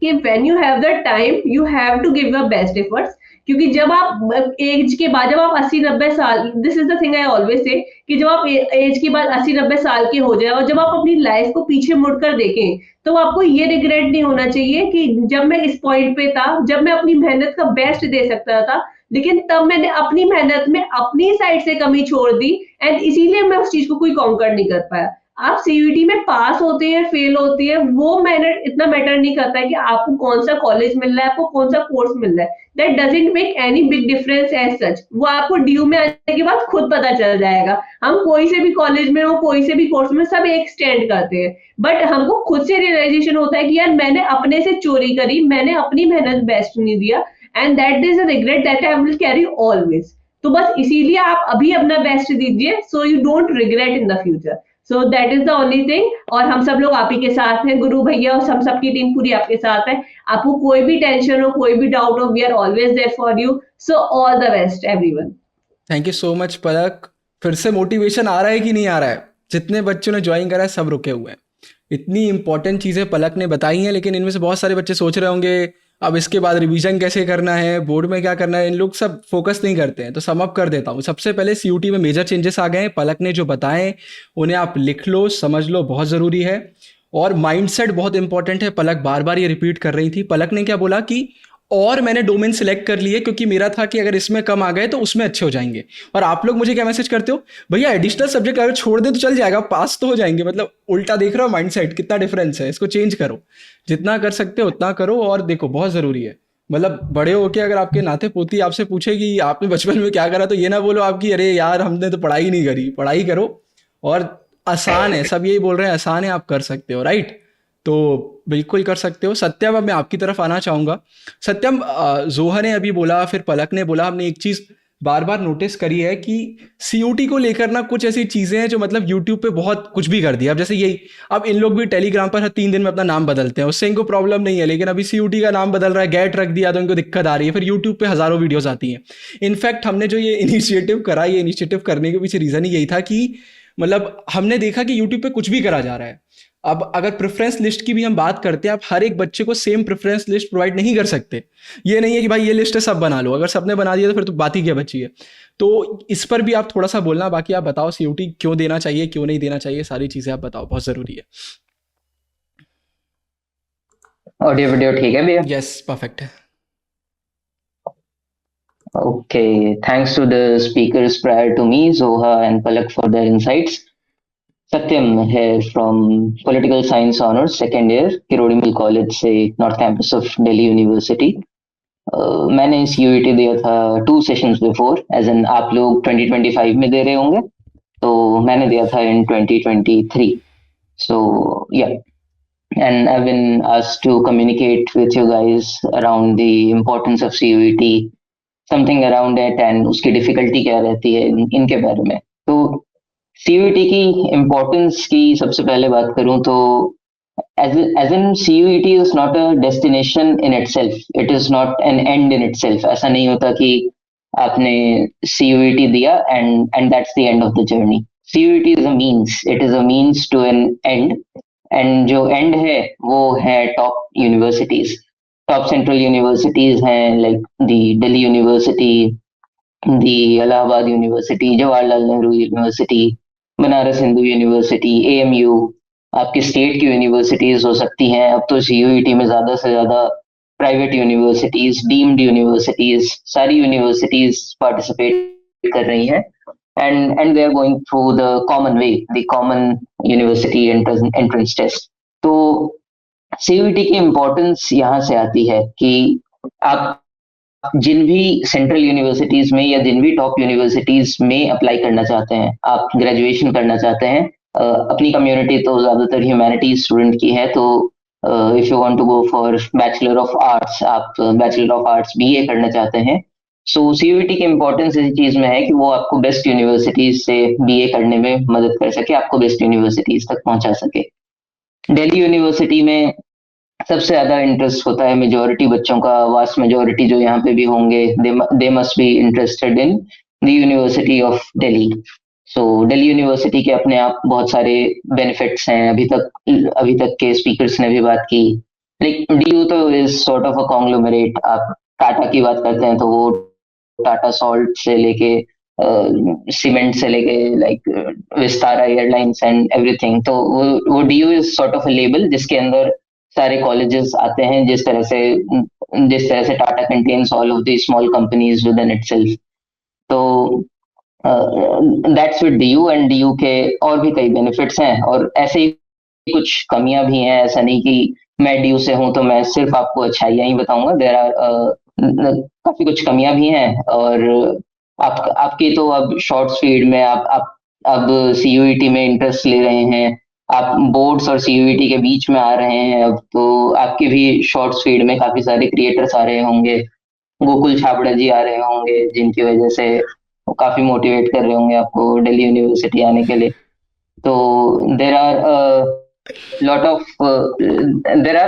कि when you have the time you have to give your best efforts, क्योंकि जब आप एज के बाद, जब आप 80-90 साल, this is the thing I always say कि जब आप एज के बाद 80-90 साल के हो जाए और जब आप अपनी लाइफ को पीछे मुड़कर देखें, तो आपको ये रिग्रेट नहीं होना चाहिए कि जब मैं इस पॉइंट पे था, जब मैं अपनी मेहनत का बेस्ट दे सकता था, लेकिन तब मैंने अपनी मेहनत में अपनी साइड से कमी छोड़ दी, एंड इसीलिए मैं उस चीज को कोई कॉन्कर नहीं कर पाया। आप सीयूईटी में पास होते हैं, फेल होते हैं, वो मेहनत इतना मैटर नहीं करता है कि आपको कौन सा कॉलेज मिल रहा है, आपको कौन सा कोर्स मिल रहा है। That doesn't make any big difference as such. वो आपको ड्यू में आने के बाद खुद पता चल जाएगा। हम कोई से भी कॉलेज में हो, कोई से भी कोर्स में, सब एक स्टैंड करते हैं, बट हमको खुद से रियलाइजेशन होता है कि यार मैंने अपने से चोरी करी, मैंने अपनी मेहनत बेस्ट नहीं दिया, and that is a regret that I will carry always. तो बस इसीलिए आप अभी अपना बेस्ट दीजिए, so you don't regret in the future. So that is the only thing. और हम सब लोग आप ही के साथ हैं, गुरु भैया और हम सबकी टीम पूरी आपके साथ है। आपको कोई भी टेंशन हो, कोई भी डाउट हो, we are always there for you. So all the best everyone. Thank you so much Palak. फिर से मोटिवेशन आ रहा है कि नहीं आ रहा है? जितने बच्चों ने ज्वाइन करा है सब रुके हुए हैं। इतनी इंपॉर्टेंट चीज़ें पलक ने बताई हैं, लेकिन इनमें से बहुत सारे बच्चे सोच रहे होंगे अब इसके बाद रिवीजन कैसे करना है, बोर्ड में क्या करना है। इन लोग सब फोकस नहीं करते हैं। तो सम अप कर देता हूँ। सबसे पहले सीयूटी में मेजर चेंजेस आ गए हैं। पलक ने जो बताए उन्हें आप लिख लो, समझ लो, बहुत ज़रूरी है। और माइंडसेट बहुत इंपॉर्टेंट है। पलक बार बार ये रिपीट कर रही थी। पलक ने क्या बोला कि और मैंने डोमेन सिलेक्ट कर लिए, क्योंकि मेरा था कि अगर इसमें कम आ गए तो उसमें अच्छे हो जाएंगे। और आप लोग मुझे क्या मैसेज करते हो, भैया एडिशनल सब्जेक्ट अगर छोड़ दे तो चल जाएगा, पास तो हो जाएंगे। मतलब उल्टा देख रहे हो माइंडसेट, कितना डिफरेंस है। इसको चेंज करो, जितना कर सकते हो उतना करो। और देखो बहुत ज़रूरी है, मतलब बड़े होके अगर आपके नाते पोती आपसे पूछे कि आपने बचपन में क्या करा, तो ये ना बोलो आपकी अरे यार हमने तो पढ़ाई नहीं करी। पढ़ाई करो, और आसान है, सब यही बोल रहे हैं आसान है, आप कर सकते हो, राइट? तो बिल्कुल कर सकते हो। सत्यम, अब मैं आपकी तरफ आना चाहूँगा। सत्यम, जोहा ने अभी बोला, फिर पलक ने बोला, हमने एक चीज़ बार बार नोटिस करी है कि सीयूटी को लेकर ना कुछ ऐसी चीज़ें हैं जो मतलब यूट्यूब पे बहुत कुछ भी कर दिया। अब जैसे यही, अब इन लोग भी टेलीग्राम पर हर 3 दिन में अपना नाम बदलते हैं, उससे इनको प्रॉब्लम नहीं है। लेकिन अभी सीयूटी का नाम बदल रहा है, गेट रख दिया तो इनको दिक्कत आ रही है। फिर यूट्यूब पे हज़ारों वीडियोज़ आती हैं। इनफैक्ट हमने जो ये इनिशिएटिव करा, ये इनिशिएटिव करने के पीछे रीज़न ही यही था कि मतलब हमने देखा कि यूट्यूब पे कुछ भी करा जा रहा है। अब अगर प्रेफरेंस लिस्ट की भी हम बात करते हैं, आप हर एक बच्चे को सेम प्रेफरेंस लिस्ट प्रोवाइड नहीं कर सकते। ये नहीं है कि भाई ये लिस्ट है सब बना लो, अगर सबने बना दिया तो फिर तो बात ही क्या बची है। तो इस पर भी आप थोड़ा सा बोलना। बाकी आप बताओ सीयूटी क्यों देना चाहिए, क्यों नहीं देना चाहिए, सारी चीज़ें आप बताओ, बहुत ज़रूरी है। ऑडियो वीडियो ठीक है भैया? यस, परफेक्ट है। Okay, thanks to the speakers prior to me, Zoha and Palak, for their insights. Satyam here from Political Science Honors, second year, Kirodi Mill College से North Campus of Delhi University. मैंने इस UET दिया था 2 sessions before, as in आप लोग 2025 में दे रहे होंगे, तो मैंने दिया था इन 2023. So yeah, and I've been asked to communicate with you guys around the importance of CUET, something around it, and उसकी डिफिकल्टी क्या रहती है इनके बारे में। तो सीयूईटी की इम्पोर्टेंस की सबसे पहले बात करूं तो as in CUET is not a destination in itself, it is not an end in itself. ऐसा नहीं होता कि आपने सीयूईटी दिया and that's the end of the journey. CUET is a means, it is a means to an end, and जो end है वो है top universities. Top central universities हैं like the Delhi University, the Allahabad University, Jawaharlal Nehru University, Banaras Hindu university, AMU, आपकी state की universities हो सकती हैं। अब तो सीयूईटी में ज्यादा से ज्यादा प्राइवेट यूनिवर्सिटीज, डीम्ड यूनिवर्सिटीज, सारी यूनिवर्सिटीज पार्टिसिपेट कर रही हैं, and they are going through the common way, the common university entrance test. तो सीयूईटी की इम्पोर्टेंस यहाँ से आती है कि आप जिन भी सेंट्रल यूनिवर्सिटीज में या जिन भी टॉप यूनिवर्सिटीज में अप्लाई करना चाहते हैं, आप ग्रेजुएशन करना चाहते हैं, अपनी कम्युनिटी तो ज्यादातर ह्यूमैनिटीज स्टूडेंट की है, तो if you want to go for bachelor of arts, आप बैचलर ऑफ आर्ट्स बीए करना चाहते हैं, सो सीयूईटी की इम्पोर्टेंस इस चीज में है कि वो आपको बेस्ट यूनिवर्सिटीज से बीए करने में मदद कर सके, आपको बेस्ट यूनिवर्सिटीज तक पहुंचा सके। दिल्ली यूनिवर्सिटी में सबसे ज्यादा इंटरेस्ट होता है मेजोरिटी बच्चों का, वास्ट मेजोरिटी जो यहाँ पे भी होंगे, they must be interested in the university of Delhi. So Delhi university के अपने आप बहुत सारे बेनिफिट्स हैं, अभी तक के स्पीकर्स ने भी बात की। लाइक डीयू तो is sort of a conglomerate. आप टाटा की बात करते हैं तो वो टाटा सॉल्ट से लेके सीमेंट से लेके like Vistara airlines and everything, तो वो DU is sort of a label जिसके अंदर सारे कॉलेजेस आते हैं, जिस तरह से Tata contains all of the small companies within itself. तो that's with DU, and DU के और भी कई बेनिफिट्स हैं, और ऐसे ही कुछ कमियां भी हैं। ऐसा नहीं कि मैं डीयू से हूं तो मैं सिर्फ आपको अच्छाइयां ही बताऊंगा, देयर आर काफी कुछ कमियां भी हैं। और आपकी तो अब शॉर्ट स्पीड में आप अब सीयूईटी में इंटरेस्ट ले रहे हैं, आप बोर्ड्स और सीयूईटी के बीच में आ रहे हैं, अब तो आपके भी शॉर्ट स्पीड में काफी सारे क्रिएटर्स आ रहे होंगे, गोकुल छाबड़ा जी आ रहे होंगे, जिनकी वजह से वो काफी मोटिवेट कर रहे होंगे आपको दिल्ली यूनिवर्सिटी आने के लिए। तो there are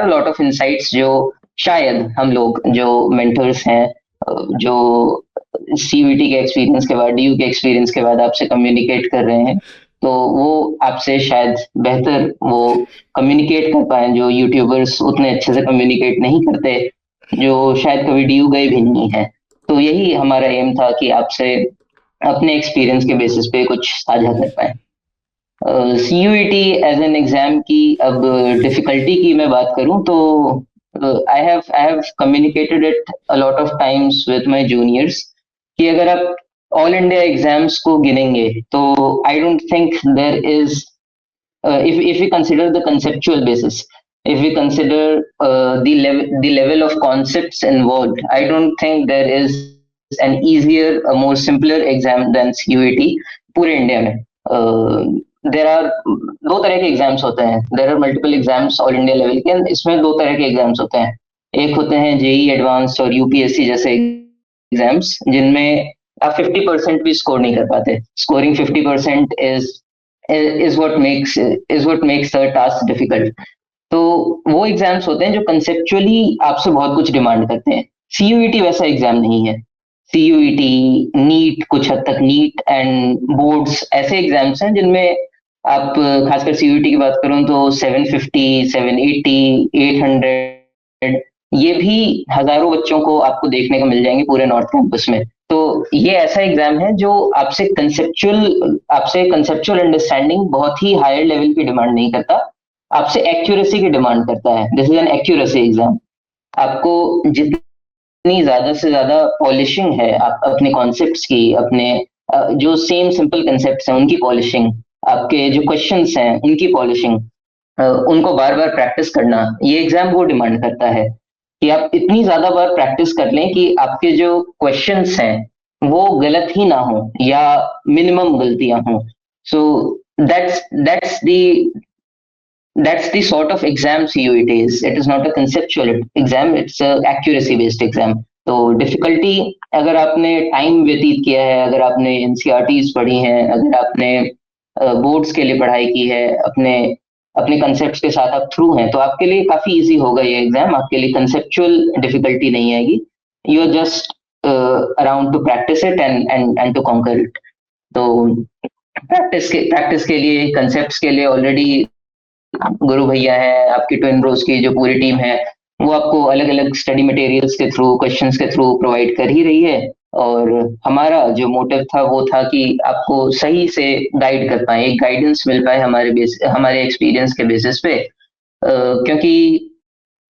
lot of insights जो शायद हम लोग जो मेंटर्स हैं, जो सीयूईटी के एक्सपीरियंस के बाद, डीयू के एक्सपीरियंस के बाद आपसे कम्युनिकेट कर रहे हैं, तो वो आपसे शायद बेहतर वो कम्युनिकेट कर पाए, जो यूट्यूबर्स उतने अच्छे से कम्युनिकेट नहीं करते, जो शायद कभी डीयू गए भी नहीं है। तो यही हमारा एम था कि आपसे अपने एक्सपीरियंस के बेसिस पे कुछ साझा कर पाए। सीयूईटी एज एन एग्जाम की अब डिफिकल्टी की मैं बात करूं तो I have communicated it a lot of times with my juniors कि अगर आप ऑल इंडिया एग्जाम्स को गिनेंगे तो I don't think there is, if we consider the conceptual basis, if we consider the level of concepts involved, I don't think there is an easier, a more simpler exam than CUET पूरे India में। There are दो तरह के exams होते हैं, there are multiple exams all India level के, इसमें दो तरह के एग्जाम्स होते हैं। एक होते हैं जेई एडवांस और यूपीएससी जैसे एग्जाम्स, जिनमें आप 50% भी स्कोर नहीं कर पाते। Scoring 50% is what makes the task difficult। तो वो एग्जाम्स होते हैं जो कंसेप्चुअली आपसे बहुत कुछ डिमांड करते हैं। सीयूईटी वैसा एग्जाम नहीं है। सीयूईटी, नीट, कुछ हद तक नीट एंड बोर्ड्स ऐसे एग्जाम्स हैं जिनमें आप, खासकर सीयूईटी की बात करूं तो 750, 780, 800, ये भी हजारों बच्चों को आपको देखने को मिल जाएंगे पूरे नॉर्थ कैंपस में। तो ये ऐसा एग्जाम है जो आपसे कंसेप्चुअल अंडरस्टैंडिंग बहुत ही हायर लेवल की डिमांड नहीं करता, आपसे एक्यूरेसी की डिमांड करता है। This is an accuracy exam. आपको जितनी ज्यादा से ज्यादा पॉलिशिंग है आप अपने कॉन्सेप्ट्स की, अपने जो सेम सिंपल कंसेप्ट्स हैं उनकी पॉलिशिंग, आपके जो क्वेश्चंस हैं उनकी पॉलिशिंग, उनको बार बार प्रैक्टिस करना, ये एग्जाम वो डिमांड करता है कि आप इतनी ज्यादा बार प्रैक्टिस कर लें कि आपके जो क्वेश्चंस हैं वो गलत ही ना हो या मिनिमम गलतियां हों। सो that's the sort of exam CUET is. It is not a conceptual exam, it's a accuracy based exam। तो डिफिकल्टी, अगर आपने टाइम व्यतीत किया है, अगर आपने एनसीईआरटीज पढ़ी हैं, अगर आपने बोर्ड्स के लिए पढ़ाई की है, अपने अपने कंसेप्ट्स के साथ आप थ्रू हैं, तो आपके लिए काफी इजी होगा ये एग्जाम। आपके लिए कंसेप्चुअल डिफिकल्टी नहीं आएगी। You are just around to practice it and to conquer it. तो प्रैक्टिस के लिए, कंसेप्ट्स के लिए ऑलरेडी गुरु भैया है, आपकी ट्विन ब्रोस की जो पूरी टीम है वो आपको अलग अलग स्टडी मटेरियल्स के थ्रू, क्वेश्चंस के थ्रू प्रोवाइड कर ही रही है। और हमारा जो मोटिव था वो था कि आपको सही से गाइड कर पाए, एक गाइडेंस मिल पाए हमारे एक्सपीरियंस के बेसिस पे। क्योंकि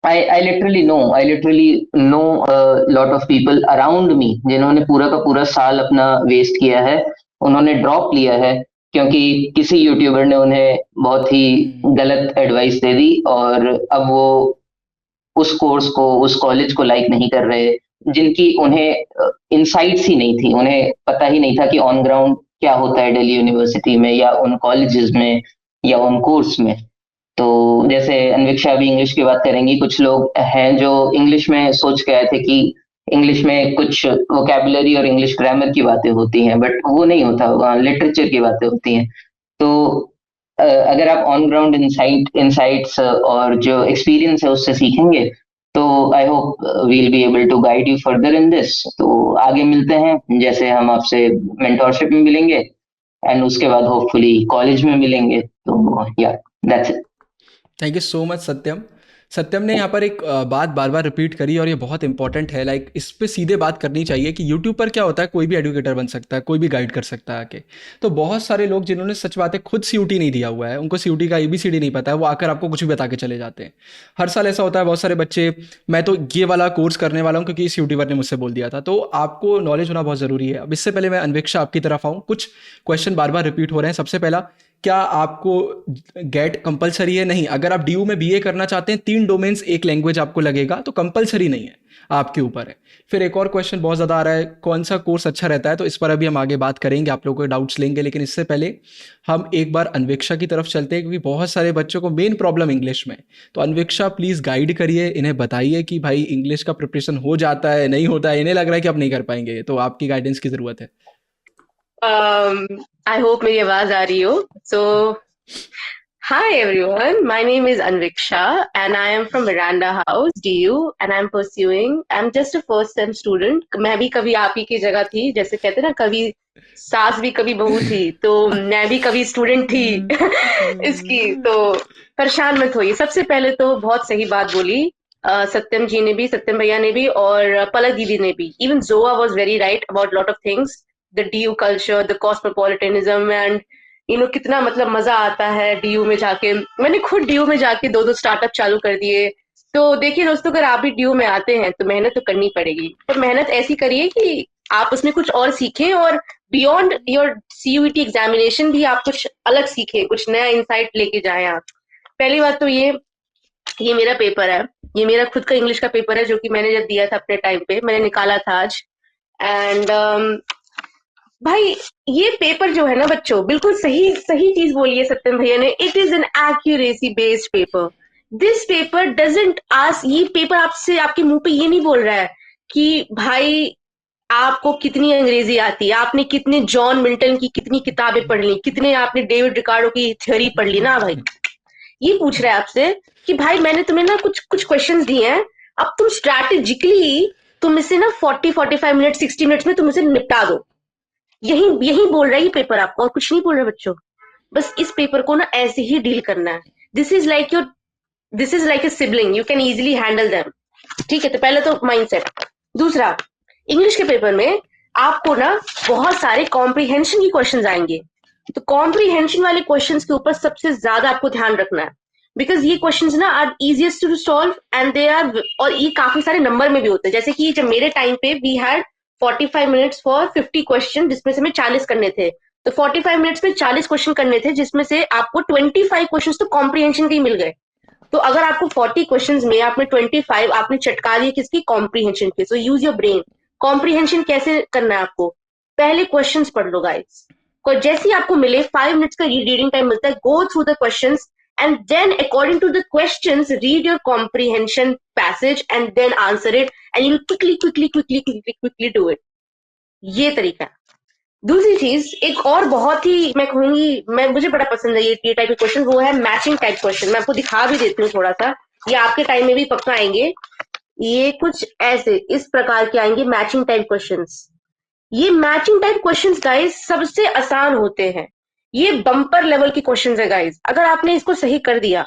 I literally know a lot of people around me जिन्होंने पूरा का पूरा साल अपना वेस्ट किया है, उन्होंने ड्रॉप लिया है क्योंकि किसी यूट्यूबर ने उन्हें बहुत ही गलत एडवाइस दे दी और अब वो उस कोर्स को, उस कॉलेज को लाइक नहीं कर रहे, जिनकी उन्हें इनसाइट्स ही नहीं थी, उन्हें पता ही नहीं था कि ऑन ग्राउंड क्या होता है दिल्ली यूनिवर्सिटी में या उन कॉलेजेस में या उन कोर्स में। तो जैसे अन्विक्षा भी इंग्लिश की बात करेंगी, कुछ लोग हैं जो इंग्लिश में सोच के आए थे कि इंग्लिश में कुछ वोकैबुलरी और इंग्लिश ग्रामर की बातें होती हैं, बट वो नहीं होता, वहाँ लिटरेचर की बातें होती हैं। तो अगर आप ऑन ग्राउंड इनसाइट्स और जो एक्सपीरियंस है उससे सीखेंगे तो I hope we'll be able to guide you further in this. तो आगे मिलते हैं, जैसे हम आपसे मेंटोरशिप में मिलेंगे एंड उसके बाद होपफुली कॉलेज में मिलेंगे। तो या that's it. Thank you so much Satyam. Satyam ने यहाँ पर एक बात बार बार रिपीट करी और ये बहुत इंपॉर्टेंट है। लाइक इस पे सीधे बात करनी चाहिए कि यूट्यूब पर क्या होता है, कोई भी एडुकेटर बन सकता है, कोई भी गाइड कर सकता है आके। तो बहुत सारे लोग जिन्होंने सच बात है खुद सीयूटी नहीं दिया हुआ है, उनको सीयूटी का एबीसीडी नहीं पता है, वो आकर आपको कुछ भी बता के चले जाते हैं। हर साल ऐसा होता है, बहुत सारे बच्चे, मैं तो ये वाला कोर्स करने वाला हूँ क्योंकि इस यूट्यूबर ने मुझसे बोल दिया था। तो आपको नॉलेज होना बहुत ज़रूरी है। अब इससे पहले मैं अन्वेक्षा आपकी तरफ आऊँ, कुछ क्वेश्चन बार बार रिपीट हो रहे हैं। सबसे पहला, क्या आपको गेट कंपलसरी है? नहीं। अगर आप डीयू में बीए करना चाहते हैं, 3 डोमेन्स एक लैंग्वेज आपको लगेगा, तो कंपलसरी नहीं है, आपके ऊपर है। फिर एक और क्वेश्चन बहुत ज़्यादा आ रहा है, कौन सा कोर्स अच्छा रहता है? तो इस पर अभी हम आगे बात करेंगे, आप लोगों के डाउट्स लेंगे। लेकिन इससे पहले हम एक बार अन्वेक्षा की तरफ चलते हैं, क्योंकि बहुत सारे बच्चों को मेन प्रॉब्लम इंग्लिश में। तो अन्वेक्षा प्लीज़ गाइड करिए, इन्हें बताइए कि भाई इंग्लिश का प्रिपरेशन हो जाता है, नहीं होता है, इन्हें लग रहा है कि आप नहीं कर पाएंगे, तो आपकी गाइडेंस की ज़रूरत है। I hope मेरी आवाज आ रही हो. So, hi everyone. My name is Anviksha and I am from Miranda House, DU, and I'm pursuing. I'm just a first sem student. मैं भी कभी आप ही की जगह थी, जैसे कहते हैं ना, कभी सास भी कभी बहू थी, तो मैं भी कभी स्टूडेंट थी इसकी. तो परेशान मत होइए. सबसे पहले तो बहुत सही बात बोली सत्यम जी ने भी, सत्यम भैया ने भी, और पलक दीदी ने भी. Even Zoha was very right about lot of things, the DU culture, the cosmopolitanism, and कितना मतलब मजा आता है डीयू में जाके. मैंने खुद डीयू में जाके दो दो स्टार्टअप चालू कर दिए. तो देखिए दोस्तों, अगर आप भी डीयू में आते हैं तो मेहनत तो करनी पड़ेगी, पर मेहनत ऐसी करिए कि आप उसमें कुछ और सीखें, और बियॉन्ड योर सीयूईटी एग्जामिनेशन भी आप कुछ अलग सीखें, कुछ नया इंसाइट लेके जाएं आप. पहली बात तो ये मेरा पेपर है. ये मेरा खुद का इंग्लिश का पेपर है, जो कि मैंने जब दिया था अपने टाइम पे, मैंने निकाला था आज. एंड भाई, ये पेपर जो है ना बच्चों, बिल्कुल सही सही चीज बोली है सत्यम भैया ने. It is an accuracy based paper. This paper doesn't ask, ये पेपर आपसे आपके मुंह पे ये नहीं बोल रहा है कि भाई आपको कितनी अंग्रेजी आती है, आपने कितने जॉन मिल्टन की कितनी किताबें पढ़ ली, कितने आपने डेविड रिकार्डो की थ्योरी पढ़ ली ना भाई. ये पूछ रहा है आपसे कि भाई मैंने तुम्हें ना कुछ कुछ क्वेश्चंस दिए हैं, अब तुम स्ट्रैटेजिकली तुम इसे ना 40-45 मिनट 60 मिनट्स में तुम इसे निपटा दो. यही यही बोल रहा है ये पेपर आपको, और कुछ नहीं बोल रहा बच्चों. बस इस पेपर को ना ऐसे ही डील करना है. This is like a sibling, you can easily handle them. ठीक है, तो पहले तो माइंडसेट. दूसरा, इंग्लिश के पेपर में आपको ना बहुत सारे कॉम्प्रीहेंशन की क्वेश्चंस आएंगे. तो कॉम्प्रीहेंशन वाले क्वेश्चंस के ऊपर सबसे ज्यादा आपको ध्यान रखना है, बिकॉज ये क्वेश्चंस ना are easiest to solve, and they are, और ये काफी सारे नंबर में भी होते हैं. जैसे कि जब मेरे टाइम पे we had 45 minutes for 50 question, जिसमें से हमें 40 करने थे. तो 45 मिनट्स में 40 क्वेश्चन करने थे, जिसमें से आपको 25 क्वेश्चन तो कॉम्प्रीहेंशन के ही मिल गए. तो अगर आपको 40 क्वेश्चंस में आपने 25 आपने चटका दिए किसकी, कॉम्प्रीहेंशन के. सो यूज योर ब्रेन. कॉम्प्रीहेंशन कैसे करना है आपको, पहले क्वेश्चंस पढ़ लो गाइस. जैसे ही आपको मिले 5 मिनट्स का रीडिंग टाइम मिलता है, go through the questions, and then according to the questions read your comprehension passage and then answer it, and you'll quickly do it. ये तरीका है. दूसरी चीज, एक और बहुत ही मैं कहूंगी, मुझे बड़ा पसंद है ये टाइप के क्वेश्चन, वो है मैचिंग टाइप क्वेश्चन. मैं आपको दिखा भी देती हूँ थोड़ा सा, ये आपके टाइम में भी पक्का आएंगे. ये कुछ ऐसे इस प्रकार के आएंगे मैचिंग टाइप क्वेश्चंस. ये मैचिंग टाइप क्वेश्चंस गाइस सबसे आसान होते हैं. ये बम्पर लेवल की क्वेश्चंस है गाइस. अगर आपने इसको सही कर दिया,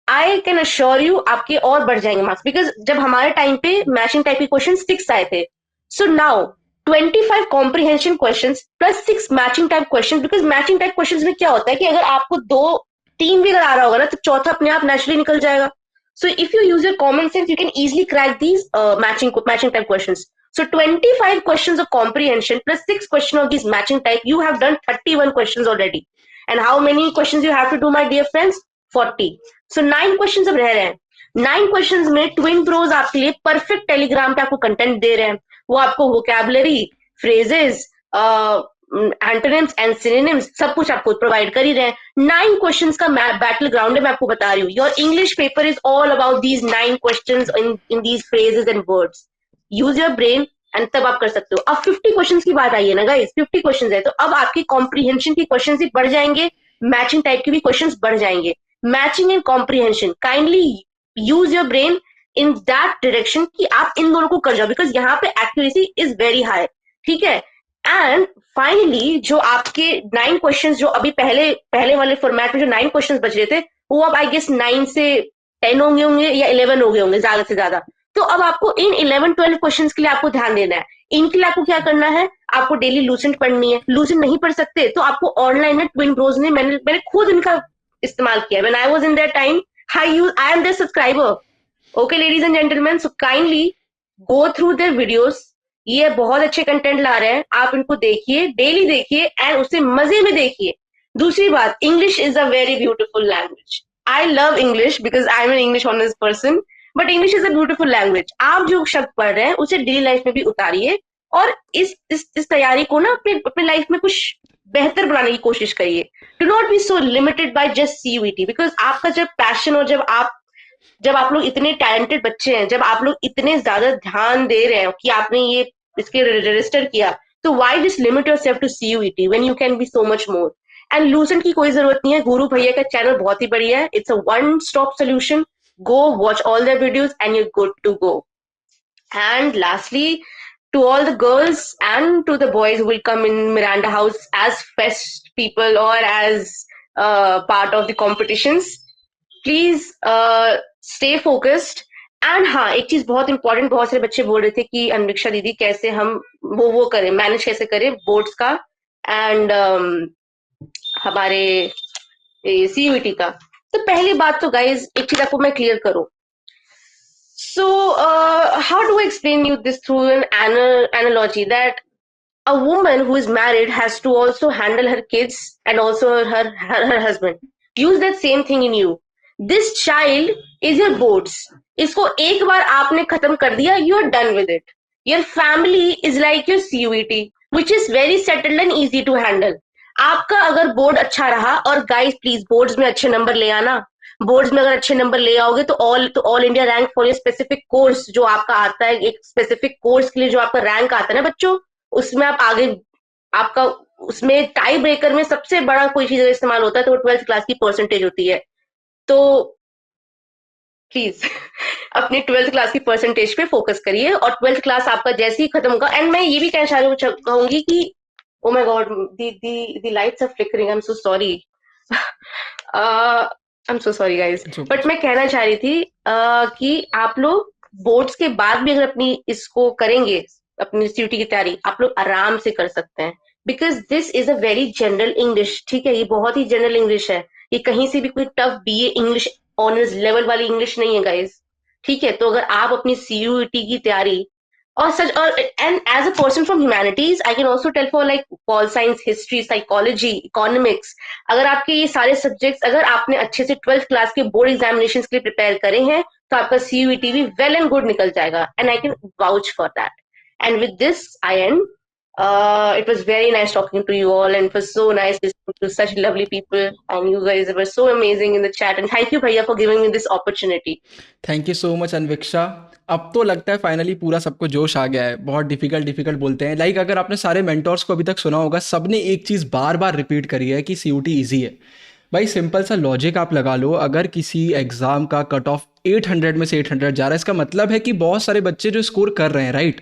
आई कैन अश्योर यू आपके और बढ़ जाएंगे मार्क्स. बिकॉज जब हमारे टाइम पे मैचिंग टाइप के क्वेश्चन 6 आए थे, so now 25 comprehension questions plus 6 matching type question. Because matching type question में क्या होता है कि अगर आपको 2-3 भी अगर आ रहा होगा ना, तो चौथा अपने आप नेचुरली निकल जाएगा. So if you use your common sense, you can easily crack these matching type questions. So 25 questions of comprehension plus 6 questions of these matching type, you have done 31 questions already. And how many questions you have to do, my dear friends? 40. So 9 questions अब रह रहे हैं. 9 questions में twin Broz आपके लिए perfect Telegram पे आपको content दे रहे हैं. वो आपको vocabulary, phrases, antonyms and synonyms सब कुछ आपको प्रोवाइड कर ही रहे हैं. 9 क्वेश्चंस का बैटल ग्राउंड है, मैं आपको बता रही हूँ. Your English paper is all about these 9 questions in these phrases and words. Use your brain, and तब आप कर सकते हो. अब 50 क्वेश्चंस की बात आई है ना गाइस, 50 क्वेश्चंस है, तो अब आपके कॉम्प्रीहेंशन की क्वेश्चंस भी बढ़ जाएंगे, मैचिंग टाइप के भी क्वेश्चंस बढ़ जाएंगे. Matching and comprehension, kindly use your brain in that direction कि आप इन दोनों को कर जाओ, बिकॉज यहाँ पे एक्यूरेसी इज वेरी हाई. ठीक है. एंड फाइनली जो आपके 9 क्वेश्चंस जो अभी पहले वाले फॉर्मेट में जो 9 क्वेश्चंस बच रहे थे, वो अब आई गेस 9 से 10 होंगे या 11 हो गए होंगे ज्यादा से ज्यादा. तो अब आपको इन 11-12 क्वेश्चंस के लिए आपको ध्यान देना है. इनके लिए आपको क्या करना है, आपको डेली लूसेंट पढ़नी है. लूसेंट नहीं पढ़ सकते तो आपको ऑनलाइन है ट्विन ब्रोज ने, मैंने खुद इनका इस्तेमाल किया. When I was in that time, I am their subscriber. Okay ladies and gentleman, so kindly go through their videos. ये बहुत अच्छे कंटेंट ला रहे हैं, आप इनको देखिए, डेली देखिए, एंड उसे मजे में देखिए. दूसरी बात, English is a very beautiful language. I love English because I am an English honours person, but English is a beautiful language. आप जो शब्द पढ़ रहे हैं उसे डेली लाइफ में भी उतारिए, और इस तैयारी को ना अपने लाइफ में कुछ बेहतर बनाने की कोशिश करिए. Do not be so limited by just CUET, because आपका जब पैशन, और जब आप लोग इतने टैलेंटेड बच्चे हैं, जब आप लोग इतने ज्यादा ध्यान दे रहे हैं कि आपने ये इसके रजिस्टर किया, तो why just limit yourself to CUET when you can be so much more? And लूजन की कोई जरूरत नहीं है, गुरु भैया का चैनल बहुत ही बढ़िया है, it's a one stop solution, go watch all their videos and you good to go. And lastly, to all the girls and to the boys who will come in Miranda House as fest people or as part of the competitions, please stay focused. And हाँ, एक चीज बहुत important, बहुत सारे बच्चे बोल रहे थे कि अन्विक्षा दीदी कैसे हम वो करें, मैनेज कैसे करें बोर्ड्स का एंड हमारे CUET का. तो पहली बात तो गाइज एक चीज आपको मैं क्लियर करूं. So, how do I explain you this through an analogy that a woman who is married has to also handle her kids and also her husband. Use that same thing in you. This child is your boards. इसको एक बार आपने खत्म कर दिया, you are done with it. Your family is like your CUET, which is very settled and easy to handle. आपका अगर board अच्छा रहा, और गाइस प्लीज बोर्ड्स में अच्छे नंबर ले आना, बोर्ड्स में अगर अच्छे नंबर ले आओगे तो ऑल इंडिया रैंक फॉर ये स्पेसिफिक कोर्स जो आपका आता है, एक स्पेसिफिक कोर्स के लिए जो आपका रैंक आता है ना बच्चों, उसमें आप आगे, आपका उसमें टाई ब्रेकर में सबसे बड़ा कोई चीज इस्तेमाल होता है तो 12th क्लास की परसेंटेज होती है. तो प्लीज अपने 12th क्लास की परसेंटेज पे फोकस करिए, और 12th क्लास आपका जैसे ही खत्म होगा. एंड मैं ये भी कहूंगी कि oh my god, the lights are flickering, I am so sorry, I am so sorry guys. But मैं कहना चाह रही थी कि आप लोग बोर्ड्स के बाद भी अगर अपनी इसको करेंगे, अपनी CUET की तैयारी आप लोग आराम से कर सकते हैं, because this is a very general English. ठीक है, ये बहुत ही जनरल इंग्लिश है, ये कहीं से भी कोई tough BA English honours level वाली इंग्लिश नहीं है गाइज. ठीक है, तो अगर आप अपनी CUET की तैयारी और सच, और and as a person from humanities I can also tell for like pol science, history, psychology, economics, अगर आपके ये सारे सब्जेक्ट्स अगर आपने अच्छे से 12th क्लास के बोर्ड एग्जामिनेशन के लिए प्रिपेयर करे हैं तो आपका CUET भी वेल एंड गुड निकल जाएगा, and I can vouch for that. And with this, I end. It was very nice talking to you all, and it was so nice listening to such lovely people, and you guys were so amazing in the chat. And thank you, Bhaiya, for giving me this opportunity. Thank you so much Anviksha. अब तो लगता है finally पूरा सबको जोश आ गया है. बहुत डिफिकल्ट बोलते हैं, लाइक अगर आपने सारे मेंटोर्स को अभी तक सुना होगा, सबने एक चीज़ बार बार रिपीट करी है कि CUET ईजी है. भाई सिंपल सा लॉजिक आप लगा लो, अगर किसी एग्ज़ाम का कट ऑफ 800 में से 800 जा रहा है, इसका मतलब है कि बहुत सारे बच्चे जो स्कोर कर रहे हैं, राइट.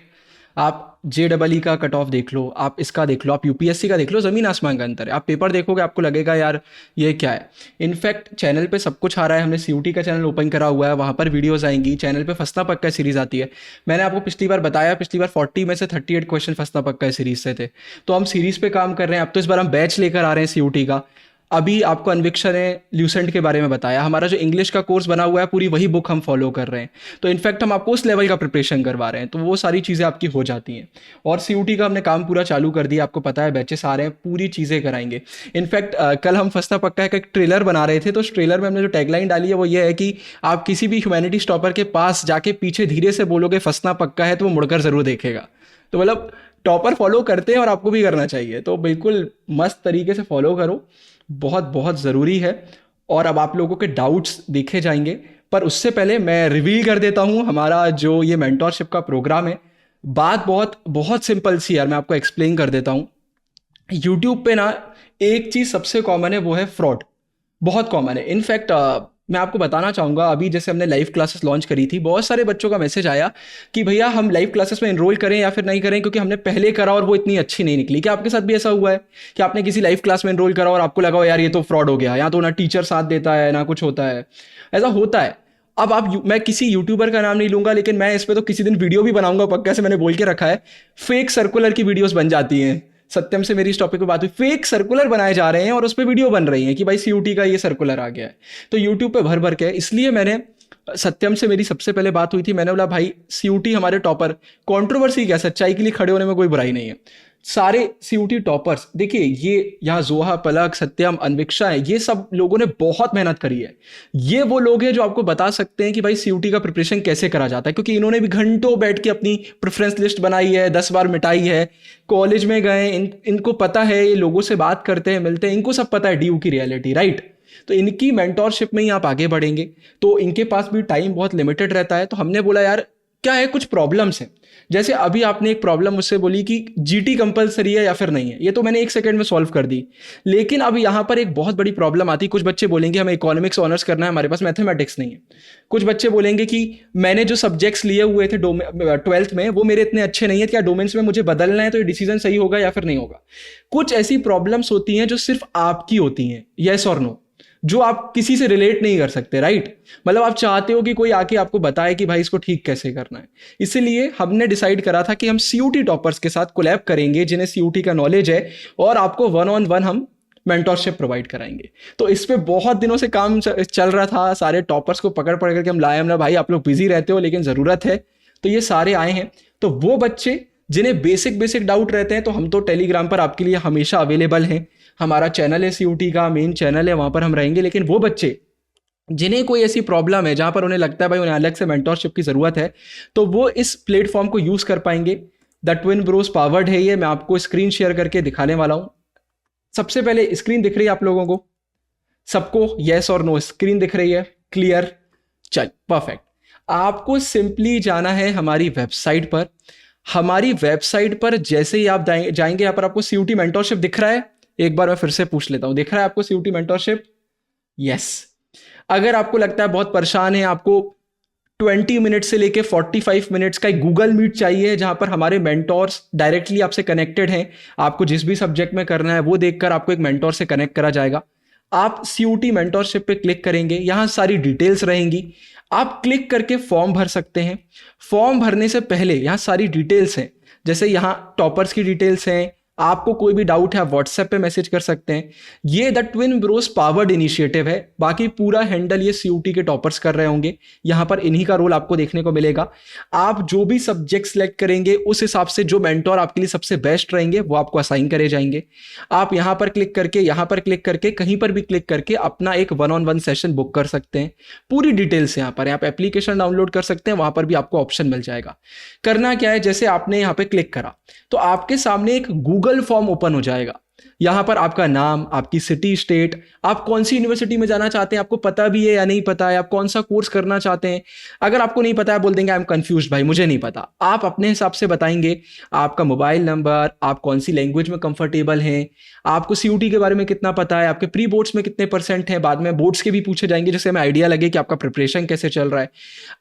आप JEE का कट ऑफ देख लो, आप इसका देख लो, आप UPSC का देख लो, ज़मीन आसमान का अंतर है. आप पेपर देखोगे आपको लगेगा यार ये क्या है. इनफैक्ट चैनल पे सब कुछ आ रहा है, हमने CUET का चैनल ओपन करा हुआ है, वहाँ पर वीडियोस आएंगी. चैनल पे फंसना पक्का सीरीज़ आती है. मैंने आपको पिछली बार बताया, पिछली बार 40 में से 38 क्वेश्चन फंसना पक्का सीरीज़ से थे. तो हम सीरीज़ पे काम कर रहे हैं. अब तो इस बार हम बैच लेकर आ रहे हैं CUET का. अभी आपको अन्विक्षा ने ल्यूसेंट के बारे में बताया, हमारा जो इंग्लिश का कोर्स बना हुआ है पूरी वही बुक हम फॉलो कर रहे हैं. तो इनफैक्ट हम आपको उस लेवल का प्रिपरेशन करवा रहे हैं, तो वो सारी चीज़ें आपकी हो जाती हैं. और CUET का हमने काम पूरा चालू कर दिया, आपको पता है बैचेस आ रहे हैं, पूरी चीज़ें कराएंगे. इनफैक्ट कल हम फंसना पक्का है का एक ट्रेलर बना रहे थे, तो उस ट्रेलर में हमने जो टैगलाइन डाली है वो ये है कि आप किसी भी ह्यूमैनिटीज टॉपर के पास जाके पीछे धीरे से बोलोगे फंसना पक्का है, तो वो मुड़कर ज़रूर देखेगा. तो मतलब टॉपर फॉलो करते हैं और आपको भी करना चाहिए, तो बिल्कुल मस्त तरीके से फॉलो करो, बहुत बहुत ज़रूरी है. और अब आप लोगों के डाउट्स देखे जाएंगे, पर उससे पहले मैं रिवील कर देता हूँ हमारा जो ये मेंटोरशिप का प्रोग्राम है. बात बहुत बहुत सिंपल सी यार, मैं आपको एक्सप्लेन कर देता हूँ. यूट्यूब पे ना एक चीज़ सबसे कॉमन है, वो है फ्रॉड. बहुत कॉमन है. इनफैक्ट मैं आपको बताना चाहूँगा, अभी जैसे हमने लाइव क्लासेस लॉन्च करी थी, बहुत सारे बच्चों का मैसेज आया कि भैया हम लाइव क्लासेस में एनरोल करें या फिर नहीं करें, क्योंकि हमने पहले करा और वो इतनी अच्छी नहीं निकली. क्या आपके साथ भी ऐसा हुआ है कि आपने किसी लाइव क्लास में एनरोल करा और आपको लगा यार ये तो फ्रॉड हो गया, या तो ना टीचर साथ देता है ना कुछ होता है, ऐसा होता है. अब मैं किसी यूट्यूबर का नाम नहीं लूंगा, लेकिन मैं इस पर तो किसी दिन वीडियो भी बनाऊंगा पक्का, से मैंने बोल के रखा है. फेक सर्कुलर की वीडियोस बन जाती हैं. सत्यम से मेरी इस टॉपिक पे बात हुई, फेक सर्कुलर बनाए जा रहे हैं और उस पर वीडियो बन रही हैं कि भाई CUET का ये सर्कुलर आ गया है. तो यूट्यूब पे भर भर के, इसलिए मैंने सत्यम से मेरी सबसे पहले बात हुई थी, मैंने बोला भाई CUET हमारे टॉपर, कंट्रोवर्सी क्या, सच्चाई के लिए खड़े होने में कोई बुराई नहीं है. सारे CUET टॉपर्स देखिए, ये यहाँ जोहा, पलक, सत्यम, अन्विक्षा है, ये सब लोगों ने बहुत मेहनत करी है. ये वो लोग हैं जो आपको बता सकते हैं कि भाई CUET का प्रिपरेशन कैसे करा जाता है, क्योंकि इन्होंने भी घंटों बैठ के अपनी प्रेफरेंस लिस्ट बनाई है, 10 बार मिटाई है, कॉलेज में गए, इनको पता है, ये लोगों से बात करते हैं, मिलते हैं, इनको सब पता है DU की रियलिटी, राइट. तो इनकी मेंटोरशिप में ही आप आगे बढ़ेंगे. तो इनके पास भी टाइम बहुत लिमिटेड रहता है, तो हमने बोला यार क्या है, कुछ प्रॉब्लम्स हैं। जैसे अभी आपने एक प्रॉब्लम मुझसे बोली कि जीटी कंपलसरी है या फिर नहीं है, ये तो मैंने 1 सेकंड में सॉल्व कर दी। लेकिन अब यहाँ पर एक बहुत बड़ी प्रॉब्लम आती है। कुछ बच्चे बोलेंगे हमें इकोनॉमिक्स ऑनर्स करना है, हमारे पास मैथमेटिक्स नहीं है। कुछ बच्चे बोलेंगे कि मैंने जो सब्जेक्ट्स लिए हुए थे 12th में वो मेरे इतने अच्छे नहीं है, क्या डोमेन्स में मुझे बदलना है तो ये डिसीजन सही होगा या फिर नहीं होगा। कुछ ऐसी प्रॉब्लम्स होती हैं जो सिर्फ आपकी होती हैं, येस और नो, जो आप किसी से रिलेट नहीं कर सकते, राइट। मतलब आप चाहते हो कि कोई आके आपको बताए कि भाई इसको ठीक कैसे करना है। इसीलिए हमने डिसाइड करा था कि हम सीयूटी टॉपर्स के साथ कोलैब करेंगे जिन्हें सीयूटी का नॉलेज है, और आपको 1-on-1 हम मेंटोरशिप प्रोवाइड कराएंगे। तो इस पे बहुत दिनों से काम चल रहा था, सारे टॉपर्स को पकड़ पकड़ करके हम लाए। हमने भाई आप लोग बिजी रहते हो लेकिन ज़रूरत है, तो ये सारे आए हैं। तो वो बच्चे जिन्हें बेसिक डाउट रहते हैं, तो हम तो टेलीग्राम पर आपके लिए हमेशा अवेलेबल हैं। हमारा चैनल है सीयूटी का, मेन चैनल है, वहाँ पर हम रहेंगे। लेकिन वो बच्चे जिन्हें कोई ऐसी प्रॉब्लम है जहाँ पर उन्हें लगता है भाई उन्हें अलग से मेंटोरशिप की ज़रूरत है, तो वो इस प्लेटफॉर्म को यूज़ कर पाएंगे। द ट्विन ब्रोस पावर्ड है ये, मैं आपको स्क्रीन शेयर करके दिखाने वाला हूँ। सबसे पहले स्क्रीन दिख रही है आप लोगों को सबको, येस और नो, स्क्रीन दिख रही है, क्लियर, चल परफेक्ट। आपको सिंपली जाना है हमारी वेबसाइट पर। हमारी वेबसाइट पर जैसे ही आप जाएंगे, यहाँ पर आपको सीयूटी मेंटोरशिप दिख रहा है। एक बार मैं फिर से पूछ लेता हूं, दिख रहा है आपको सीयूटी मेंटोरशिप? यस। अगर आपको लगता है बहुत परेशान है, आपको 20 मिनट से लेके 45 मिनट्स का एक गूगल मीट चाहिए जहां पर हमारे मेंटोर्स डायरेक्टली आपसे कनेक्टेड हैं, आपको जिस भी सब्जेक्ट में करना है वो देखकर आपको एक मेंटोर से कनेक्ट करा जाएगा। आप सीयूटी मेंटोरशिप पे क्लिक करेंगे, यहां सारी डिटेल्स रहेंगी। आप क्लिक करके फॉर्म भर सकते हैं। फॉर्म भरने से पहले यहां सारी डिटेल्स हैं, जैसे यहां टॉपर्स की डिटेल्स हैं। आपको कोई भी डाउट है आप व्हाट्सएप पे मैसेज कर सकते हैं। ये the twin Bros powered initiative है, बाकी पूरा हैंडल ये सीयूटी के टॉपर्स कर रहे होंगे। यहां पर इन्हीं का रोल आपको देखने को मिलेगा। आप जो भी सब्जेक्ट सेलेक्ट करेंगे उस हिसाब से जो मेंटोर आपके लिए सबसे बेस्ट रहेंगे वो आपको असाइन करे जाएंगे। आप यहां पर क्लिक करके, यहां पर क्लिक करके, कहीं पर भी क्लिक करके अपना एक 1-on-1 सेशन बुक कर सकते हैं। पूरी डिटेल्स यहां पर, आप एप्लीकेशन डाउनलोड कर सकते हैं, वहां पर भी आपको ऑप्शन मिल जाएगा। करना क्या है, जैसे आपने यहां पे क्लिक करा तो आपके सामने एक गूगल फॉर्म ओपन हो जाएगा। यहां पर आपका नाम, आपकी सिटी, स्टेट, आप कौन सी यूनिवर्सिटी में जाना चाहते हैं, आपको पता भी है या नहीं पता है, आप कौन सा कोर्स करना चाहते हैं। अगर आपको नहीं पता है बोल देंगे आई एम कंफ्यूज भाई, मुझे नहीं पता। आप अपने हिसाब से बताएंगे आपका मोबाइल नंबर, आप कौन सी लैंग्वेज में कंफर्टेबल हैं, आपको सीयूटी के बारे में कितना पता है, आपके प्री बोर्ड्स में कितने % हैं। बाद में बोर्ड्स के भी पूछे जाएंगे जिससे हमें आइडिया लगे कि आपका प्रिपरेशन कैसे चल रहा है।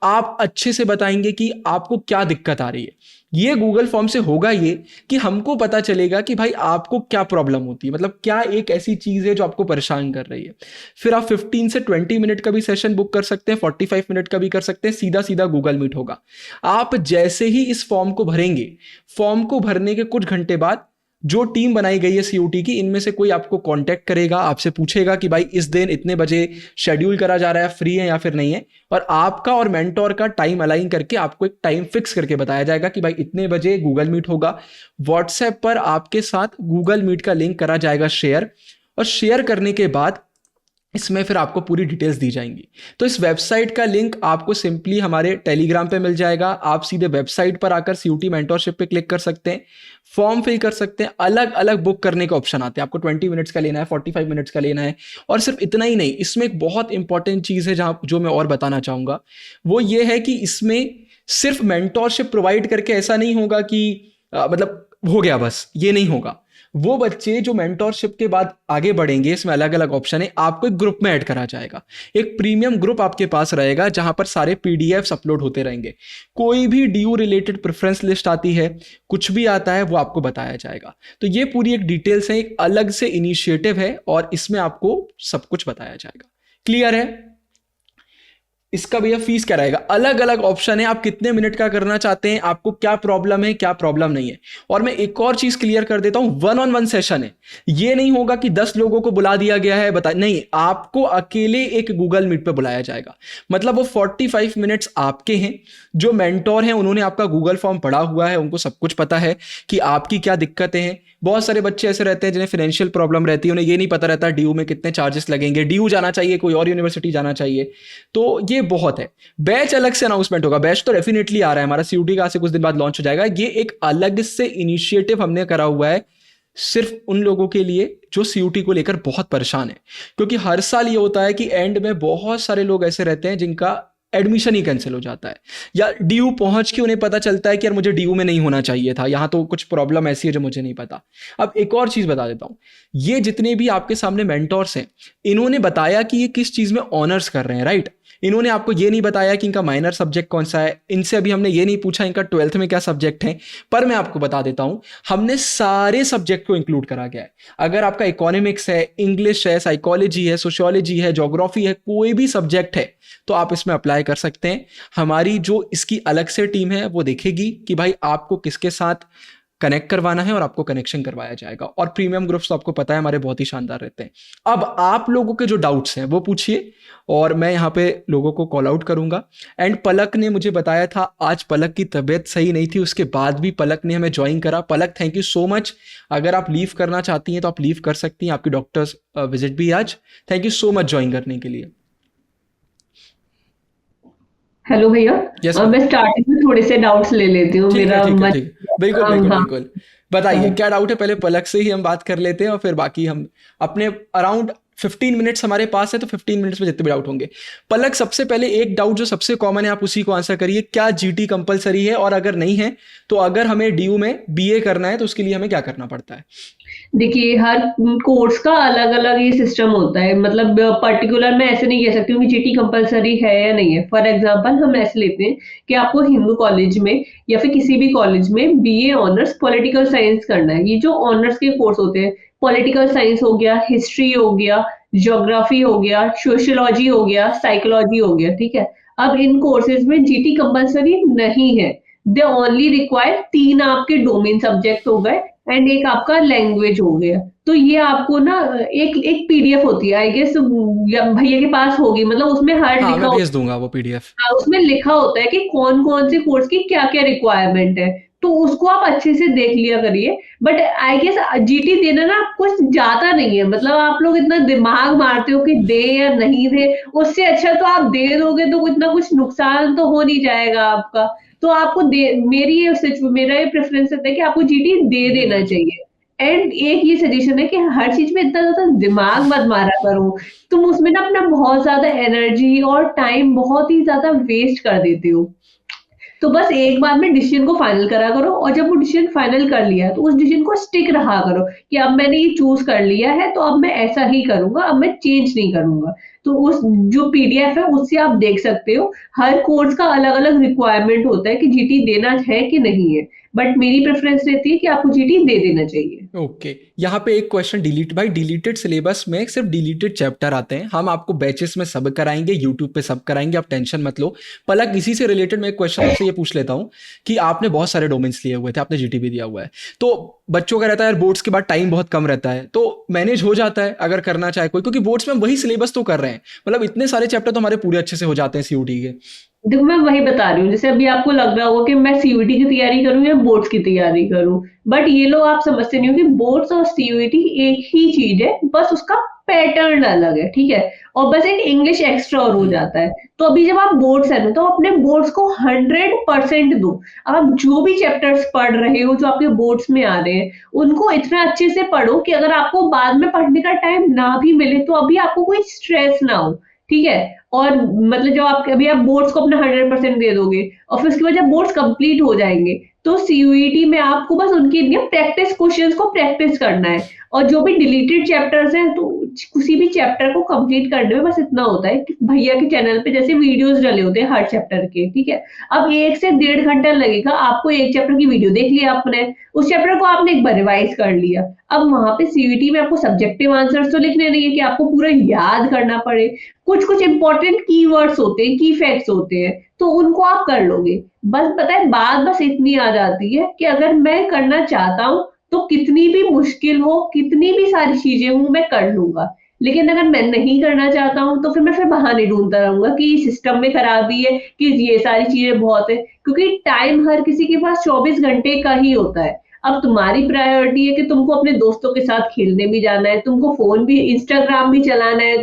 आप अच्छे से बताएंगे कि आपको क्या दिक्कत आ रही है। ये गूगल फॉर्म से होगा ये कि हमको पता चलेगा कि भाई आपको क्या प्रॉब्लम होती है, मतलब क्या एक ऐसी चीज है जो आपको परेशान कर रही है। फिर आप 15 से 20 मिनट का भी सेशन बुक कर सकते हैं, 45 मिनट का भी कर सकते हैं। सीधा सीधा गूगल मीट होगा। आप जैसे ही इस फॉर्म को भरेंगे, फॉर्म को भरने के कुछ घंटे बाद जो टीम बनाई गई है सीयूटी की, इनमें से कोई आपको कांटेक्ट करेगा, आपसे पूछेगा कि भाई इस दिन इतने बजे शेड्यूल करा जा रहा है, फ्री है या फिर नहीं है। और आपका और मेंटोर का टाइम अलाइन करके आपको एक टाइम फिक्स करके बताया जाएगा कि भाई इतने बजे गूगल मीट होगा। व्हाट्सएप पर आपके साथ गूगल मीट का लिंक करा जाएगा शेयर, और शेयर करने के बाद इसमें फिर आपको पूरी डिटेल्स दी जाएंगी। तो इस वेबसाइट का लिंक आपको सिंपली हमारे टेलीग्राम पे मिल जाएगा। आप सीधे वेबसाइट पर आकर सीयूटी मेंटोरशिप पे क्लिक कर सकते हैं, फॉर्म फिल कर सकते हैं। अलग अलग बुक करने के ऑप्शन आते हैं, आपको 20 मिनट्स का लेना है, 45 मिनट्स का लेना है। और सिर्फ इतना ही नहीं, इसमें एक बहुत इंपॉर्टेंट चीज़ है जहाँ जो मैं और बताना चाहूँगा, वो ये है कि इसमें सिर्फ मेंटोरशिप प्रोवाइड करके ऐसा नहीं होगा कि मतलब हो गया बस, ये नहीं होगा। वो बच्चे जो मेंटोरशिप के बाद आगे बढ़ेंगे, इसमें अलग अलग ऑप्शन है, आपको एक ग्रुप में ऐड करा जाएगा। एक प्रीमियम ग्रुप आपके पास रहेगा जहां पर सारे पीडीएफ्स अपलोड होते रहेंगे। कोई भी डीयू रिलेटेड प्रेफरेंस लिस्ट आती है, कुछ भी आता है, वो आपको बताया जाएगा। तो ये पूरी एक डिटेल्स है, एक अलग से इनिशिएटिव है और इसमें आपको सब कुछ बताया जाएगा। क्लियर है? इसका भैया फीस क्या रहेगा? अलग अलग ऑप्शन है, आप कितने मिनट का करना चाहते हैं, आपको क्या प्रॉब्लम है, क्या प्रॉब्लम नहीं है। और मैं एक और चीज क्लियर कर देता हूं, 1-on-1 सेशन है। ये नहीं होगा कि 10 लोगों को बुला दिया गया है बता, नहीं, आपको अकेले एक गूगल मीट पे बुलाया जाएगा। मतलब वो 45 मिनट्स आपके हैं। जो मेंटोर हैं उन्होंने आपका गूगल फॉर्म पढ़ा हुआ है, उनको सब कुछ पता है कि आपकी क्या दिक्कतें हैं। बहुत सारे बच्चे ऐसे रहते हैं जिन्हें फाइनेंशियल प्रॉब्लम रहती है, उन्हें ये नहीं पता रहता डीयू में कितने चार्जेस लगेंगे, डीयू जाना चाहिए, कोई और यूनिवर्सिटी जाना चाहिए। तो ये बहुत है। बैच अलग से अनाउंसमेंट होगा, बैच तो डेफिनेटली आ रहा है हमारा, सीयूटी का से कुछ दिन बाद लॉन्च हो जाएगा। ये एक अलग से इनिशिएटिव हमने करा हुआ है सिर्फ उन लोगों के लिए जो सीयूटी को लेकर बहुत परेशान है। क्योंकि हर साल ये होता है कि एंड में बहुत सारे लोग ऐसे रहते हैं जिनका एडमिशन ही कैंसिल हो जाता है, या DU पहुंच के उन्हें पता चलता है कि यार मुझे DU में नहीं होना चाहिए था, यहाँ तो कुछ प्रॉब्लम ऐसी है जो मुझे नहीं पता। अब एक और चीज़ बता देता हूँ, ये जितने भी आपके सामने मेंटोर्स हैं, इन्होंने बताया कि ये किस चीज़ में ऑनर्स कर रहे हैं, राइट। इन्होंने आपको ये नहीं बताया कि इनका माइनर सब्जेक्ट कौन सा है, इनसे अभी हमने ये नहीं पूछा इनका 12th में क्या सब्जेक्ट है, पर मैं आपको बता देता हूँ हमने सारे सब्जेक्ट को इंक्लूड करा गया है। अगर आपका इकोनॉमिक्स है, इंग्लिश है, साइकोलॉजी है, सोशियोलॉजी है, ज्योग्राफी है, कोई भी सब्जेक्ट है तो आप इसमें अप्लाई कर सकते हैं। हमारी जो इसकी अलग से टीम है वो देखेगी कि भाई आपको किसके साथ कनेक्ट करवाना है और आपको कनेक्शन करवाया जाएगा। और प्रीमियम ग्रुप्स तो आपको पता है हमारे बहुत ही शानदार रहते हैं। अब आप लोगों के जो डाउट्स हैं वो पूछिए और मैं यहाँ पे लोगों को कॉल आउट करूंगा। एंड पलक ने मुझे बताया था आज पलक की तबीयत सही नहीं थी, उसके बाद भी पलक ने हमें ज्वाइन करा। पलक थैंक यू सो मच। अगर आप लीव करना चाहती हैं तो आप लीव कर सकती हैं, आपकी डॉक्टर्स विजिट भी आज। Thank you so much join करने के लिए। हेलो भैया। Yes, मैं स्टार्टिंग में थोड़े से डाउट्स ले लेती हूँ। ठीक है, मेरा ठीक है, मन ठीक है। बिल्कुल बिल्कुल हाँ बिल्कुल, बताइए क्या डाउट है। पहले पलक से ही हम बात कर लेते हैं और फिर बाकी हम अपने अराउंड 15 मिनट्स हमारे पास है तो 15 मिनट्स में जितने भी डाउट होंगे। पलक सबसे पहले एक डाउट जो सबसे कॉमन है आप उसी को आंसर करिए, क्या GT कंपलसरी है, और अगर नहीं है तो अगर हमें DU में BA करना है तो उसके लिए हमें क्या करना पड़ता है। देखिए, हर कोर्स का अलग अलग ये सिस्टम होता है। मतलब पर्टिकुलर मैं ऐसे नहीं कह सकती हूँ कि जीटी कंपलसरी है या नहीं है। फॉर एग्जांपल हम ऐसे लेते हैं कि आपको हिंदू कॉलेज में या फिर किसी भी कॉलेज में BA ऑनर्स पॉलिटिकल साइंस करना है। ये जो ऑनर्स के कोर्स होते हैं, पॉलिटिकल साइंस हो गया, हिस्ट्री हो गया, ज्योग्राफी हो गया, सोशियोलॉजी हो गया, साइकोलॉजी हो गया, ठीक है। अब इन कोर्सेज में जीटी कंपलसरी नहीं है। दे ओनली रिक्वायर 3 आपके डोमेन सब्जेक्ट हो गए एंड एक आपका लैंग्वेज हो गया। तो ये आपको ना एक PDF होती है, आई गेस भैया के पास होगी। मतलब उसमें हर हाँ, लिखा मैं भेज दूंगा वो PDF। उसमें लिखा होता है कि कौन कौन से कोर्स की क्या क्या रिक्वायरमेंट है, तो उसको आप अच्छे से देख लिया करिए। बट आई गेस जीटी देना ना कुछ जाता नहीं है। मतलब आप लोग इतना दिमाग मारते हो कि दे या नहीं दे, उससे अच्छा तो आप दे दोगे तो कुछ ना कुछ नुकसान तो हो नहीं जाएगा आपका। तो आपको मेरा ये प्रेफरेंस है कि आपको जीटी दे देना चाहिए। एंड एक ये सजेशन है कि हर चीज में इतना ज्यादा दिमाग मत मारा करो। तुम उसमें ना अपना बहुत ज्यादा एनर्जी और टाइम बहुत ही ज्यादा वेस्ट कर देते हो। तो बस एक बार में डिसीजन को फाइनल करा करो, और जब वो डिसीजन फाइनल कर लिया है तो उस डिसीजन को स्टिक रहा करो कि अब मैंने ये चूज कर लिया है तो अब मैं ऐसा ही करूंगा, अब मैं चेंज नहीं करूंगा। तो उस जो PDF है उससे आप देख सकते हो हर कोर्स का अलग अलग रिक्वायरमेंट होता है कि जीटी देना है कि नहीं है। बट मेरी प्रेफरेंस रहती है कि आपको जीटी दे देना चाहिए। ओके, यहाँ पे एक क्वेश्चन डिलीटेड सिलेबस में सिर्फ डिलीटेड चैप्टर आते हैं। हम आपको बैचेस में सब कराएंगे, यूट्यूब पे सब कराएंगे, आप टेंशन मत लो। पलक, इसी से रिलेटेड मैं एक क्वेश्चन आपसे ये पूछ लेता हूँ कि आपने बहुत सारे डोमेन्स लिए हुए थे, आपने GT भी दिया हुआ है, तो बच्चों का रहता है बोर्ड्स के बाद टाइम बहुत कम रहता है, तो मैनेज हो जाता है अगर करना चाहे कोई, क्योंकि बोर्ड्स में हम वही सिलेबस तो कर रहे हैं। मतलब इतने सारे चैप्टर तो हमारे पूरे अच्छे से हो जाते हैं CUT के। देखो, मैं वही बता रही हूँ। जैसे अभी आपको लग रहा होगा कि मैं CUT की तैयारी करूँ या बोर्ड्स की तैयारी करूँ, बट ये लोग आप समझते नहीं हो कि बोर्ड्स और CUT एक ही चीज है, बस उसका पैटर्न अलग है, ठीक है। और बस एक इंग्लिश एक्स्ट्रा और हो जाता है। तो अभी जब आप बोर्ड्स है ना, तो अपने बोर्ड्स को 100% दो। आप जो भी चैप्टर्स पढ़ रहे हो जो आपके बोर्ड्स में आ रहे हैं, उनको इतना अच्छे से पढ़ो कि अगर आपको बाद में पढ़ने का टाइम ना भी मिले तो अभी आपको कोई स्ट्रेस ना हो, ठीक है। और मतलब जब आप अभी आप बोर्ड्स को अपना 100% दे दोगे और फिर उसके बाद जब बोर्ड्स कंप्लीट हो जाएंगे तो CUET में आपको बस उनके लिए प्रैक्टिस क्वेश्चंस को प्रैक्टिस करना है। और जो भी डिलीटेड चैप्टर्स हैं तो किसी भी चैप्टर को कंप्लीट करने में बस इतना होता है कि भैया के चैनल पे जैसे वीडियोस डले होते हैं हर चैप्टर के, ठीक है। अब 1 से 1.5 घंटा लगेगा आपको एक चैप्टर की वीडियो देख लिया आपने, उस चैप्टर को आपने एक बार रिवाइज कर लिया। अब वहां पे CUET में आपको सब्जेक्टिव आंसर्स तो लिखने नहीं है कि आपको पूरा याद करना पड़े। कुछ कुछ इंपॉर्टेंट कीवर्ड्स होते हैं, की फैक्ट्स होते हैं, तो उनको आप कर लोगे। बस पता है बात बस इतनी आ जाती है कि अगर मैं करना चाहता हूँ तो कितनी भी मुश्किल हो, कितनी भी सारी चीजें हो, मैं कर लूंगा। लेकिन अगर मैं नहीं करना चाहता हूँ तो फिर मैं बहाने ढूंढता रहूंगा कि सिस्टम में खराबी है, कि ये सारी चीजें बहुत है। क्योंकि टाइम हर किसी के पास 24 घंटे का ही होता है। अब तुम्हारी प्रायोरिटी है कि तुमको अपने दोस्तों के साथ खेलने भी जाना है, तुमको फोन भी, इंस्टाग्राम भी चलाना है,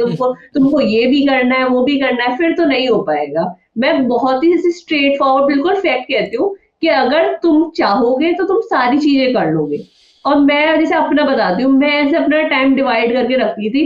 तुमको ये भी करना है, वो भी करना है, फिर तो नहीं हो पाएगा। मैं बहुत ही स्ट्रेट फॉरवर्ड बिल्कुल फैक्ट कहती हूँ कि अगर तुम चाहोगे तो तुम सारी चीजें कर लोगे। और मैं जैसे अपना बताती हूँ, मैं ऐसे अपना टाइम डिवाइड करके रखती थी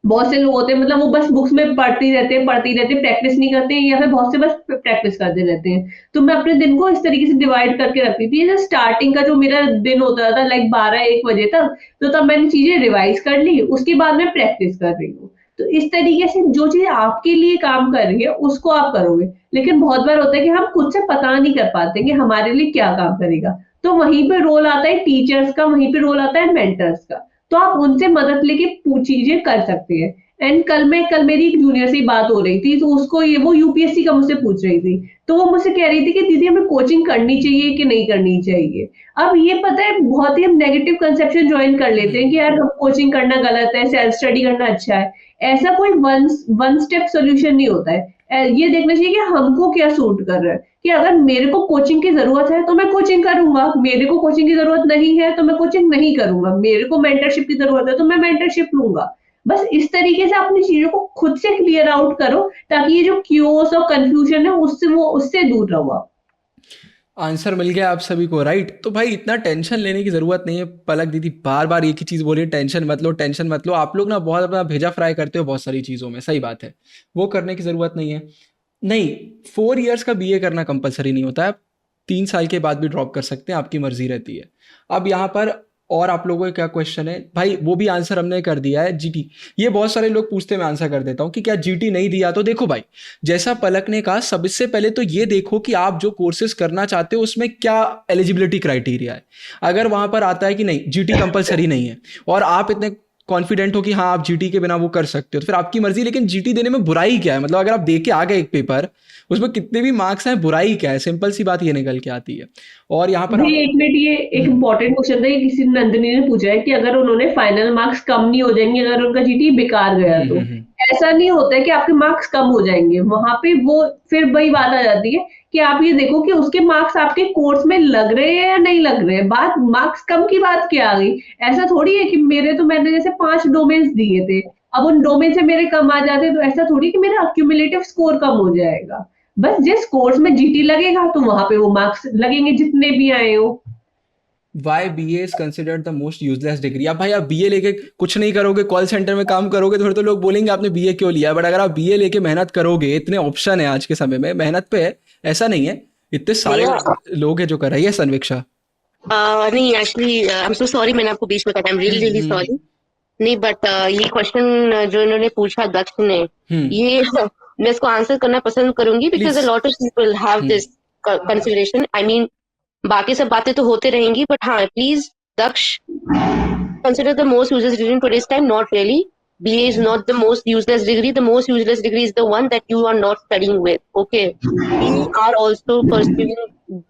बहुत से लोग होते हैं मतलब वो बस बुक्स में पढ़ते रहते हैं, प्रैक्टिस नहीं करते, या फिर बहुत से बस प्रैक्टिस करते रहते हैं। तो मैं अपने दिन को इस तरीके से डिवाइड करके रखती थी। जैसे स्टार्टिंग का जो मेरा दिन होता था लाइक 12-1 बजे तक, तो तब मैंने चीजें रिवाइज कर ली, उसके बाद मैं प्रैक्टिस कर रही हूँ। तो इस तरीके से जो चीज़ आपके लिए काम कर रही है, उसको आप करोगे। लेकिन बहुत बार होता है कि हम खुद से पता नहीं कर पाते कि हमारे लिए क्या काम करेगा। तो वहीं पे रोल आता है टीचर्स का, वहीं पे रोल आता है मेंटर्स का। तो आप उनसे मदद लेके चीजें कर सकते हैं। एंड कल मेरी एक जूनियर से बात हो रही थी, तो उसको वो यूपीएससी का मुझसे पूछ रही थी। तो वो मुझसे कह रही थी कि दीदी हमें कोचिंग करनी चाहिए कि नहीं करनी चाहिए। अब ये पता है बहुत ही हम नेगेटिव कंसेप्शन ज्वाइन कर लेते हैं कि यार कोचिंग करना गलत है, सेल्फ स्टडी करना अच्छा है। ऐसा कोई वन स्टेप सोल्यूशन नहीं होता है। ये देखना चाहिए कि हमको क्या सूट कर रहा है, कि अगर मेरे को कोचिंग की जरूरत है तो मैं कोचिंग करूंगा, मेरे को कोचिंग की जरूरत नहीं है तो मैं कोचिंग नहीं करूंगा, मेरे को मेंटरशिप की जरूरत है तो मैं मेंटरशिप लूंगा। बस इस तरीके से अपनी चीजों को खुद से क्लियर आउट करो, ताकि ये जो क्यूओस और कंफ्यूजन है उससे दूर रहो आप। आंसर मिल गया आप सभी को, राइट। तो भाई इतना टेंशन लेने की ज़रूरत नहीं है। पलक दीदी बार बार एक ही चीज़ बोल रही है, टेंशन मत लो, टेंशन मत लो। आप लोग ना बहुत अपना भेजा फ्राई करते हो बहुत सारी चीज़ों में, सही बात है, वो करने की ज़रूरत नहीं है। नहीं, 4 इयर्स का बीए करना कंपलसरी नहीं होता है। आप 3 साल के बाद भी ड्रॉप कर सकते हैं, आपकी मर्जी रहती है। अब यहाँ पर और आप लोगों का क्या क्वेश्चन है भाई, वो भी आंसर हमने कर दिया है, जीटी। ये बहुत सारे लोग पूछते हैं, मैं आंसर कर देता हूँ कि क्या जीटी नहीं दिया। तो देखो भाई, जैसा पलक ने कहा, सबसे पहले तो ये देखो कि आप जो कोर्सेज करना चाहते हो उसमें क्या एलिजिबिलिटी क्राइटेरिया है। अगर वहां पर आता है कि नहीं जीटी कंपलसरी नहीं है, और आप इतने कॉन्फिडेंट हो कि हाँ आप जीटी के बिना वो कर सकते हो, तो फिर आपकी मर्जी। लेकिन जीटी देने में बुराई क्या है? मतलब अगर आप दे के आ गए एक पेपर, उसमें कितने भी मार्क्स हैं, बुराई क्या है? सिंपल सी बात ये निकल के आती है। और यहाँ पर ये एक मिनट, ये एक इम्पोर्टेंट क्वेश्चन था, ये किसी नंदिनी ने पूछा है कि अगर उन्होंने फाइनल मार्क्स कम नहीं हो जाएंगे अगर उनका जीटी बेकार गया तो? ऐसा नहीं होता है कि आपके मार्क्स कम हो जाएंगे। वहां पे वो फिर वही बात आ जाती है कि आप ये देखो कि उसके मार्क्स आपके कोर्स में लग रहे हैं या नहीं लग रहे हैं। बात मार्क्स कम की बात क्या आ गई? ऐसा थोड़ी है कि मैंने जैसे 5 डोमेन्स दिए थे, अब उन डोमेन से मेरे कम आ जाते, तो ऐसा थोड़ी कि मेरा अक्यूमुलेटिव स्कोर कम हो जाएगा। बस जिस कोर्स में जीटी लगेगा तो वहां पे वो मार्क्स लगेंगे जितने भी आए हो। Why B A is considered the most useless degree. अब भाई आप बीए लेके कुछ नहीं करोगे, कॉल सेंटर में काम करोगे, तो फिर तो लोग बोलेंगे आपने बीए क्यों लिया। बट अगर आप बीए लेके मेहनत करोगे, इतने ऑप्शन है आज के समय में, मेहनत पे है, ऐसा नहीं है, इतने सारे लोग हैं जो कर रही है। सन्वीक्षा नहीं actually I am so sorry, मैंने आपको बीच में कहा, I am really really sorry. नहीं बट ये क्वेश्चन जो इन्होंने पूछा दक्ष ने, ये मैं इसको आंसर करना पसंद करूंगी because a lot of people have this consideration. I mean बाकी सब बातें तो होते रहेंगी, बट हाँ please Daksh, consider the most useless degree in today's time. Not really. BA is not the most useless degree. The most useless degree is the one that you are not studying with. Okay. We are also pursuing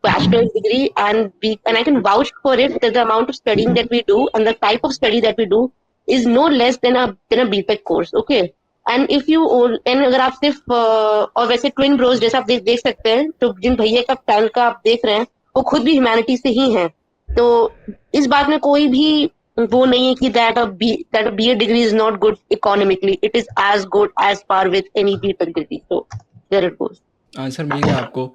bachelor's degree, and I can vouch for it that the amount of studying that we do and the type of study that we do is no less than a BTech course. Okay. And if you and अगर आप सिर्फ और वैसे twin Broz जैसा आप देख सकते हैं, तो जिन भैया का टैलेंट का आप देख रहे हैं वो खुद भी ह्यूमैनिटी से ही हैं। तो इस बात में कोई भी वो नहीं है कि that a BA degree is not good economically. It is as good as par with any BTech degree. So there it goes. Answer मिल गया आपको।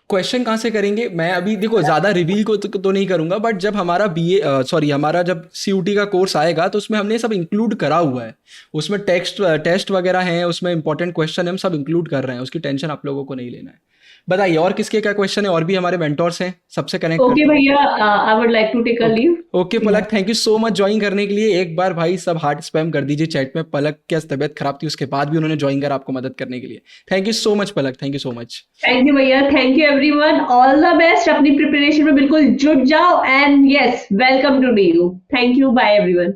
क्वेश्चन कहाँ से करेंगे? मैं अभी देखो ज़्यादा रिवील को तो नहीं करूँगा, बट जब हमारा हमारा जब CUT का कोर्स आएगा तो उसमें हमने सब इंक्लूड करा हुआ है। उसमें टेस्ट वगैरह हैं, उसमें इंपॉर्टेंट क्वेश्चन हम सब इंक्लूड कर रहे हैं, उसकी टेंशन आप लोगों को नहीं लेना है। बताइए और किसके क्या क्वेश्चन है? और भी हमारे मेंटोर्स हैं, सबसे कनेक्ट ओके भैया, I would like to take a leave. Okay Palak, thank you so much join करने के लिए। एक बार भाई सब हार्ट स्पैम कर दीजिए चैट में। पलक की तबीयत खराब थी, उसके बाद भी उन्होंने ज्वाइन करा आपको मदद करने के लिए। Thank you so much Palak, thank you so much. Thank you भैया, thank you everyone, all the best. अपनी प्रिपरेशन में बिल्कुल जुट जाओ, and yes, welcome to DU। Thank you, bye everyone.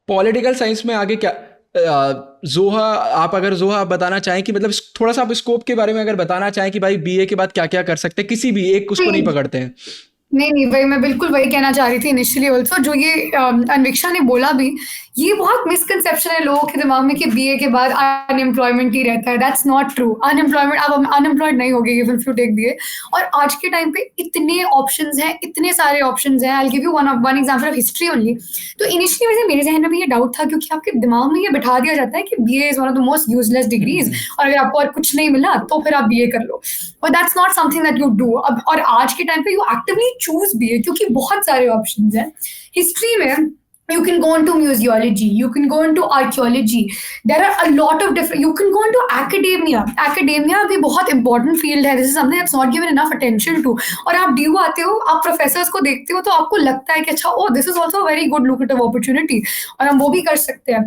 Political science में आगे क्या जोहा, आप बताना चाहें कि मतलब थोड़ा सा आप स्कोप के बारे में अगर बताना चाहें कि भाई बीए के बाद क्या क्या कर सकते हैं, किसी भी एक उसको नहीं पकड़ते हैं। नहीं भाई, मैं बिल्कुल वही कहना चाह रही थी इनिशियली ऑल्सो, जो ये अन्विक्षा ने बोला भी, ये बहुत मिसकंसेप्शन है लोगों के दिमाग में कि बीए के बाद अनएम्प्लॉयमेंट ही रहता है। That's not true. अनएम्प्लॉयमेंट, आप अनएम्प्लॉयड नहीं होगे even if you take BA. और आज के टाइम पे इतने ऑप्शंस हैं, इतने सारे ऑप्शंस हैं। I will give you one example of history only. तो इनिशियली वैसे मेरे जहन में भी ये डाउट था, क्योंकि आपके दिमाग में ये बिठा दिया जाता है कि BA is one of the most useless degrees, और अगर आपको और कुछ नहीं मिला तो फिर आप बीए कर लो। But that's not something that you do. अब और आज के टाइम पे यू एक्टिवली चूज बीए, क्योंकि बहुत सारे ऑप्शंस हैं। हिस्ट्री में You can go into museology, you can go into archaeology. There are a lot of different, you can go into academia भी बहुत important field है. This is something that's not given enough attention to. और आप DU आते हो, आप professors को देखते हो तो आपको लगता है कि अच्छा, oh, this is also a very good lucrative opportunity और हम वो भी कर सकते हैं.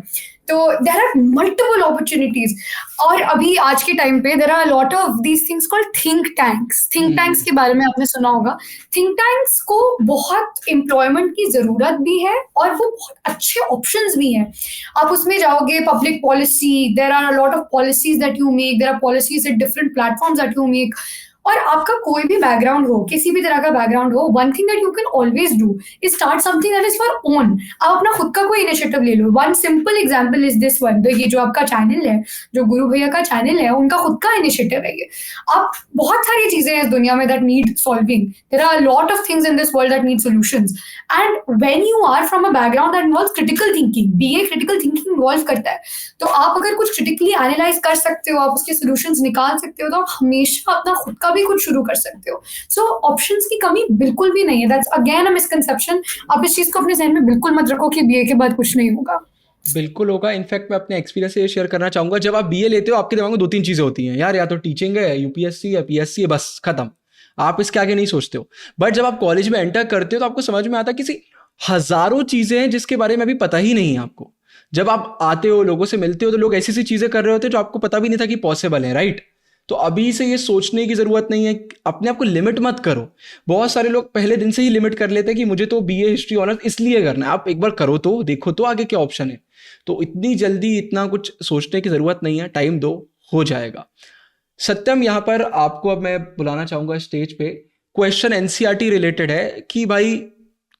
तो there are multiple opportunities. और अभी आज के टाइम पे there are a lot of these things called think tanks के बारे में आपने सुना होगा. think tanks को बहुत employment की जरूरत भी है और वो बहुत अच्छे options भी हैं. आप उसमें जाओगे, public policy, there are a lot of policies that you make, there are policies at different platforms that you make. और आपका कोई भी बैकग्राउंड हो, किसी भी तरह का बैकग्राउंड हो, one thing that you can always do is start something that is for own. आप अपना खुद का कोई इनिशिएटिव ले लो. One simple example is this one. ये जो आपका चैनल है, जो गुरु भैया का चैनल है, उनका खुद का इनिशिएटिव है ये. आप बहुत सारी चीजें हैं इस दुनिया में that need solving. There are lot of things in this world that need solutions. And when you are from a background that involves critical thinking, BA critical thinking involve करता है, तो आप अगर कुछ क्रिटिकली एनालाइज कर सकते हो, आप उसके सॉल्यूशंस निकाल सकते हो, तो आप हमेशा अपना खुद का भी कुछ शुरू कर सकते हो. सो ऑप्शंस की कमी बिल्कुल भी नहीं है. That's again a misconception. आप इस चीज को अपने जहन में बिल्कुल मत रखो कि बीए के बाद कुछ नहीं होगा. बिल्कुल होगा. इनफैक्ट मैं अपने एक्सपीरियंस से शेयर करना चाहूँगा. जब आप बीए लेते हो, आपके दिमाग में 2-3 चीज़ें होती हैं यार, या तो टीचिंग है, यूपीएससी या पीएससी है, बस खत्म. आप इसके आगे नहीं सोचते हो. बट जब आप कॉलेज में एंटर करते हो तो आपको समझ में आता है किसी हज़ारों चीज़ें हैं जिसके बारे में अभी पता ही नहीं है आपको. जब आप आते हो, लोगों से मिलते हो, तो लोग ऐसी ऐसी चीज़ें कर रहे होते हैं जो आपको पता भी नहीं था कि पॉसिबल है, राइट. तो अभी से ये सोचने की ज़रूरत नहीं है. अपने आप को लिमिट मत करो. बहुत सारे लोग पहले दिन से ही लिमिट कर लेते हैं कि मुझे तो बीए हिस्ट्री ऑनर्स इसलिए करना है. आप एक बार करो तो देखो तो आगे क्या ऑप्शन है. तो इतनी जल्दी इतना कुछ सोचने की ज़रूरत नहीं है. टाइम दो, हो जाएगा. सत्यम, यहाँ पर आपको अब मैं बुलाना चाहूँगा स्टेज पे. क्वेश्चन एनसीईआरटी रिलेटेड है कि भाई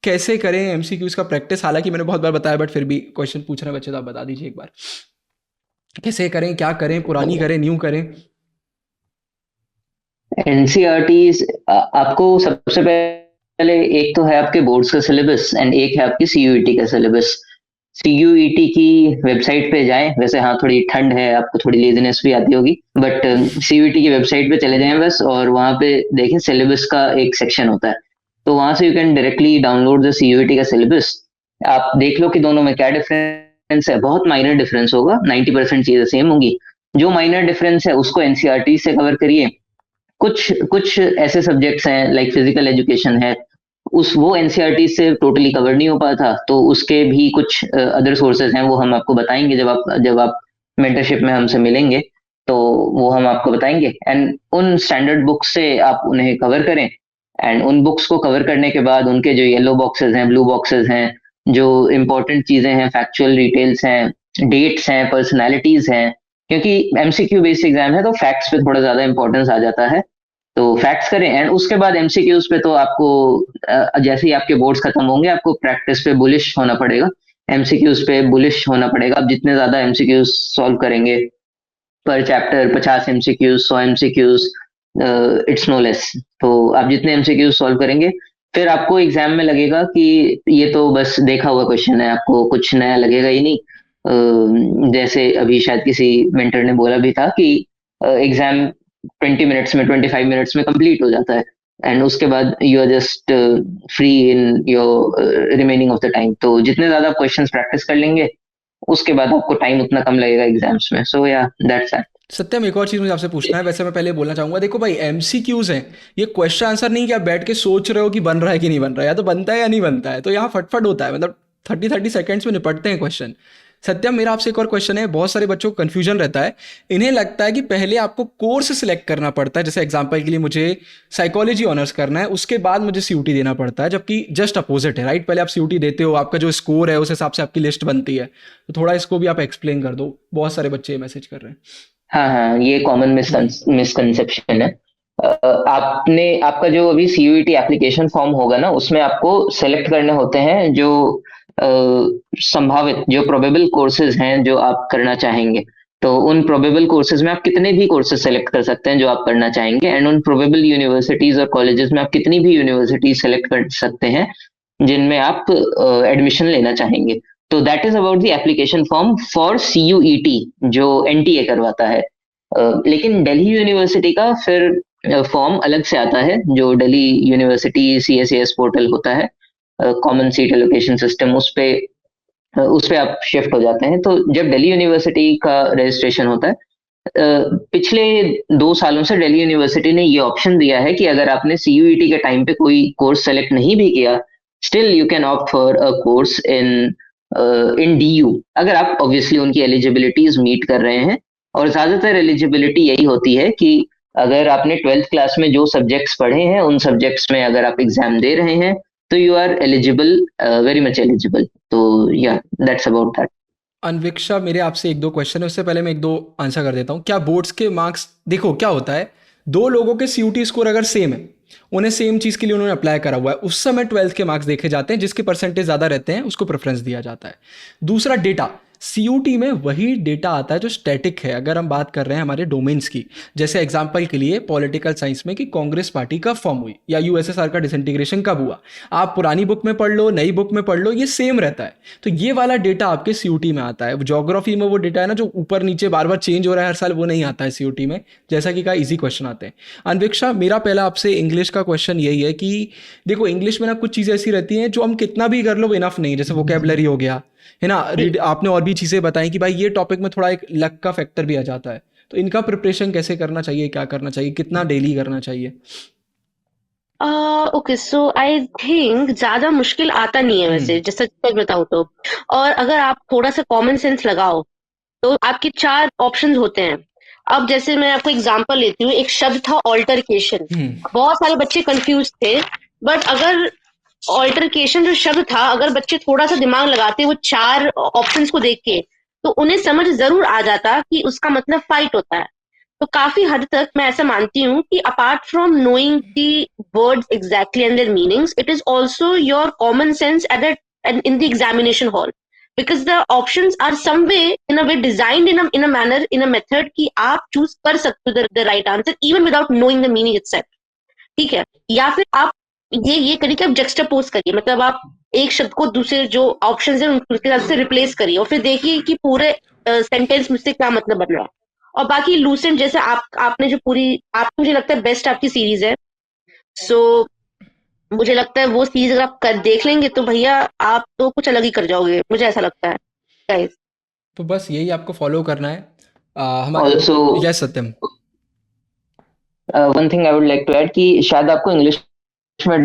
कैसे करें एमसीक्यूज का प्रैक्टिस. हालांकि मैंने बहुत बार बताया, बट फिर भी क्वेश्चन पूछ रहे बच्चे तो आप बता दीजिए एक बार. कैसे करें, क्या करें, पुरानी करें, न्यू करें? एनसीईआरटीज आपको सबसे पहले एक तो है आपके बोर्ड्स का सिलेबस एंड एक है आपकी सीयूईटी का सिलेबस. सीयूईटी की वेबसाइट पे जाएं. वैसे हाँ, थोड़ी ठंड है, आपको थोड़ी लेजीनेस भी आती होगी, बट सीयूईटी की वेबसाइट पे चले जाएं बस, और वहाँ पे देखें सिलेबस का एक सेक्शन होता है. तो वहां से you can directly download the CUET का सिलेबस. आप देख लो कि दोनों में क्या डिफरेंस है. बहुत माइनर डिफरेंस होगा, 90% चीजें सेम होंगी. जो माइनर डिफरेंस है उसको एनसीईआरटी से कवर करिए. कुछ ऐसे सब्जेक्ट्स हैं लाइक फिजिकल एजुकेशन है, वो एनसीईआरटी से टोटली कवर नहीं हो पाया था, तो उसके भी कुछ अदर सोर्सेज हैं, वो हम आपको बताएंगे जब आप मेंटरशिप में हमसे मिलेंगे, तो वो हम आपको बताएंगे. एंड उन स्टैंडर्ड बुक्स से आप उन्हें कवर करें. एंड उन बुक्स को कवर करने के बाद उनके जो येलो बॉक्सेस हैं, ब्लू बॉक्सेस हैं, जो इंपॉर्टेंट चीजें हैं, फैक्चुअल डिटेल्स हैं, डेट्स हैं, पर्सनैलिटीज हैं, क्योंकि एमसीक्यू बेस्ड एग्जाम है तो फैक्ट्स पे थोड़ा ज्यादा इंपॉर्टेंस आ जाता है. तो फैक्ट्स करें. एंड उसके बाद एमसीक्यूज पे तो आपको जैसे ही आपके बोर्ड्स खत्म होंगे, आपको प्रैक्टिस पे बुलिश होना पड़ेगा, एमसीक्यूज पे बुलिश होना पड़ेगा. आप जितने ज्यादा एमसीक्यूज सॉल्व करेंगे पर chapter, 50 MCQs, 100 MCQs, it's no less. तो आप जितने एमसीक्यूज सॉल्व करेंगे, फिर आपको एग्जाम में लगेगा कि ये तो बस देखा हुआ क्वेश्चन है, आपको कुछ नया लगेगा ही नहीं. जैसे अभी शायद किसी मेंटर ने बोला भी था कि एग्जाम 20 मिनट्स में, 25 मिनट्स में कंप्लीट हो जाता है, एंड उसके बाद you are just free in your remaining of the time. तो जितने ज्यादा क्वेश्चंस प्रैक्टिस कर लेंगे, उसके बाद आपको टाइम उतना कम लगेगा एग्जाम्स में. सो या दैट्स इट. सत्यम, एक और चीज़ मुझे आपसे पूछना है. वैसे मैं पहले बोलना चाहूँगा, देखो भाई, एमसीक्यूज हैं, ये क्वेश्चन आंसर नहीं कि आप बैठ के सोच रहे हो कि बन रहा है कि नहीं बन रहा है, या तो बनता है या नहीं बनता है. तो यहाँ फटफट होता है, मतलब 30 सेकेंड्स में निपटते हैं क्वेश्चन. सत्यम, मेरा आपसे एक और क्वेश्चन है. बहुत सारे बच्चों को कन्फ्यूजन रहता है. इन्हें लगता है कि पहले आपको कोर्स सिलेक्ट करना पड़ता है. जैसे एग्जांपल के लिए मुझे साइकोलॉजी ऑनर्स करना है, उसके बाद मुझे सीयूटी देना पड़ता है, जबकि जस्ट अपोजिट है, राइट. पहले आप सीयूटी देते हो, आपका जो स्कोर है उस हिसाब से आपकी लिस्ट बनती है. तो थोड़ा इसको भी आप एक्सप्लेन कर दो. बहुत सारे बच्चे मैसेज कर रहे हैं. हाँ, ये कॉमन मिसकंसेप्शन है. आपका जो अभी सीयूईटी एप्लीकेशन फॉर्म होगा ना, उसमें आपको सेलेक्ट करने होते हैं जो संभावित, जो प्रोबेबल कोर्सेज हैं जो आप करना चाहेंगे. तो उन प्रोबेबल कोर्सेज में आप कितने भी कोर्सेज सेलेक्ट कर सकते हैं जो आप करना चाहेंगे. एंड उन प्रोबेबल यूनिवर्सिटीज और कॉलेजेस में आप कितनी भी यूनिवर्सिटीज सेलेक्ट कर सकते हैं जिनमें आप एडमिशन लेना चाहेंगे. तो that is about the application form for CUET, जो एनटीए करवाता है. लेकिन दिल्ली यूनिवर्सिटी का फिर फॉर्म अलग से आता है, जो दिल्ली यूनिवर्सिटी CSAS पोर्टल होता है, कॉमन सीट एलोकेशन सिस्टम. उस पे उस पे आप शिफ्ट हो जाते हैं। तो जब दिल्ली यूनिवर्सिटी का रजिस्ट्रेशन होता है, पिछले 2 सालों से दिल्ली यूनिवर्सिटी ने ये ऑप्शन दिया है कि अगर आपने CUET के टाइम पे कोई कोर्स सेलेक्ट नहीं भी किया, still you can opt for a course in DU, अगर आप ऑब्वियसली उनकी एलिजिबिलिटीज मीट कर रहे हैं। और ज्यादातर एलिजिबिलिटी यही होती है कि अगर आपने 12th क्लास में जो सब्जेक्ट्स पढ़े हैं उन सब्जेक्ट्स में अगर आप एग्जाम दे रहे हैं तो you are eligible, very much eligible. तो या दैट्स अबाउट दैट। अन्वेक्षा, मेरे आपसे 1-2 क्वेश्चन है, उससे पहले मैं 1-2 आंसर कर देता हूँ। क्या बोर्ड्स के मार्क्स, देखो क्या होता है, 2 लोगों के CUT स्कोर अगर सेम है, उन्हें सेम चीज़ के लिए उन्होंने अप्लाई करा हुआ है, उस समय 12th के मार्क्स देखे जाते हैं, जिसके परसेंटेज ज़्यादा रहते हैं उसको प्रेफरेंस दिया जाता है। दूसरा, डेटा, CUT में वही डेटा आता है जो स्टैटिक है। अगर हम बात कर रहे हैं हमारे डोमेन्स की, जैसे एग्जाम्पल के लिए पॉलिटिकल साइंस में कि कांग्रेस पार्टी कब फॉर्म हुई या USSR का डिसइंटीग्रेशन कब हुआ, आप पुरानी बुक में पढ़ लो, नई बुक में पढ़ लो, ये सेम रहता है। तो ये वाला डेटा आपके CUT में आता है। ज्योग्राफी में वो डेटा है ना जो ऊपर नीचे बार बार चेंज हो रहा है हर साल, वो नहीं आता है CUT में। जैसा कि कहा, ईजी क्वेश्चन आते हैं। अन्वेक्षा, मेरा पहला आपसे इंग्लिश का क्वेश्चन यही है कि देखो इंग्लिश में ना कुछ चीज़ें ऐसी रहती हैं जो हम कितना भी कर लो वो इनफ नहीं, जैसे वोकेबलरी हो गया, है ना, रीड, आपने और भी चीज़ें बताई कि भाई ये टॉपिक में थोड़ा एक लक का फैक्टर भी आ जाता है। तो इनका प्रिपरेशन कैसे करना चाहिए, क्या करना चाहिए, कितना डेली करना चाहिए? ओके, सो आई थिंक ज्यादा मुश्किल आता नहीं है वैसे, जैसे सच बताऊं तो। और अगर आप थोड़ा सा कॉमन सेंस लगाओ तो आपके 4 ऑप्शंस होते हैं। अब जैसे मैं आपको एग्जांपल लेती हूँ, एक शब्द था ऑल्टरकेशन। बहुत सारे बच्चे कंफ्यूज थे, बट अगर ऑल्टरकेशन जो शब्द था, अगर बच्चे थोड़ा सा दिमाग लगाते वो 4 ऑप्शंस को देख के, तो उन्हें समझ जरूर आ जाता कि उसका मतलब फाइट होता है। तो काफी हद तक मैं ऐसा मानती हूँ कि apart from knowing the words exactly and there meanings, it is also your common sense at in the examination hall, because the options are some way in a way designed in a manner, in a method कि आप choose कर सकते हो the right answer even without knowing the meaning itself। ठीक है, या फिर आप ये करिए कि आप जक्स्टापोज करिए, मतलब आप एक शब्द को दूसरे जो ऑप्शंस हैं उनके साथ से रिप्लेस करिए और फिर देखिए कि पूरे सेंटेंस में से क्या मतलब बन रहा है। और बाकी लूसेंट, जैसे आपने जो पूरी, आप मुझे लगता है बेस्ट आपकी सीरीज है, सो मुझे लगता है वो सीरीज अगर आप देख लेंगे तो भैया आप तो कुछ अलग ही कर जाओगे, मुझे ऐसा लगता है गाइस। तो बस यही आपको फॉलो करना है। हमारे also yes Satyam, one thing I would like to add कि शायद आपको इंग्लिश में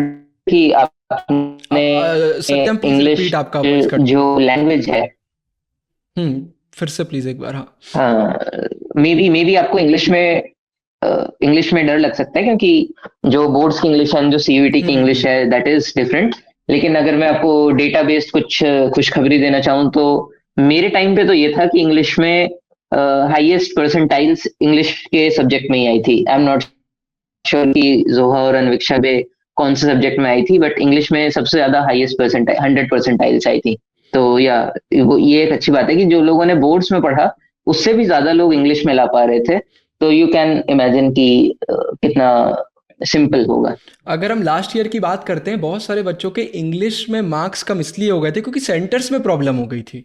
कि आपने सत्यम प्लीज इंग्लिश रिपीट, आपका वॉइस कट। जो लैंग्वेज है, फिर से प्लीज एक बार। हाँ, मे बी आपको इंग्लिश में डर लग सकता है क्योंकि जो बोर्ड्स की इंग्लिश है, जो CUET की इंग्लिश है, दैट इज डिफरेंट। लेकिन अगर मैं आपको डेटा बेस्ड कुछ खुशखबरी देना चाहूँ तो मेरे टाइम पे तो ये था कि इंग्लिश में हाईएस्ट परसेंटाइल्स इंग्लिश के सब्जेक्ट में ही आई थी। आई एम नॉट श्योर कि जोहा और अन्वेक्षा पे कौन से सब्जेक्ट में आई थी, बट इंग्लिश में सबसे ज्यादा हाईएस्ट परसेंटाइल 100 परसेंटाइल्स आई थी। तो या ये एक अच्छी बात है कि जो लोगों ने बोर्ड्स में पढ़ा उससे भी ज्यादा लोग इंग्लिश में ला पा रहे थे। तो यू कैन इमेजिन कि कितना सिंपल होगा। अगर हम लास्ट ईयर की बात करते हैं, बहुत सारे बच्चों के इंग्लिश में मार्क्स कम इसलिए हो गए थे क्योंकि सेंटर्स में प्रॉब्लम हो गई थी,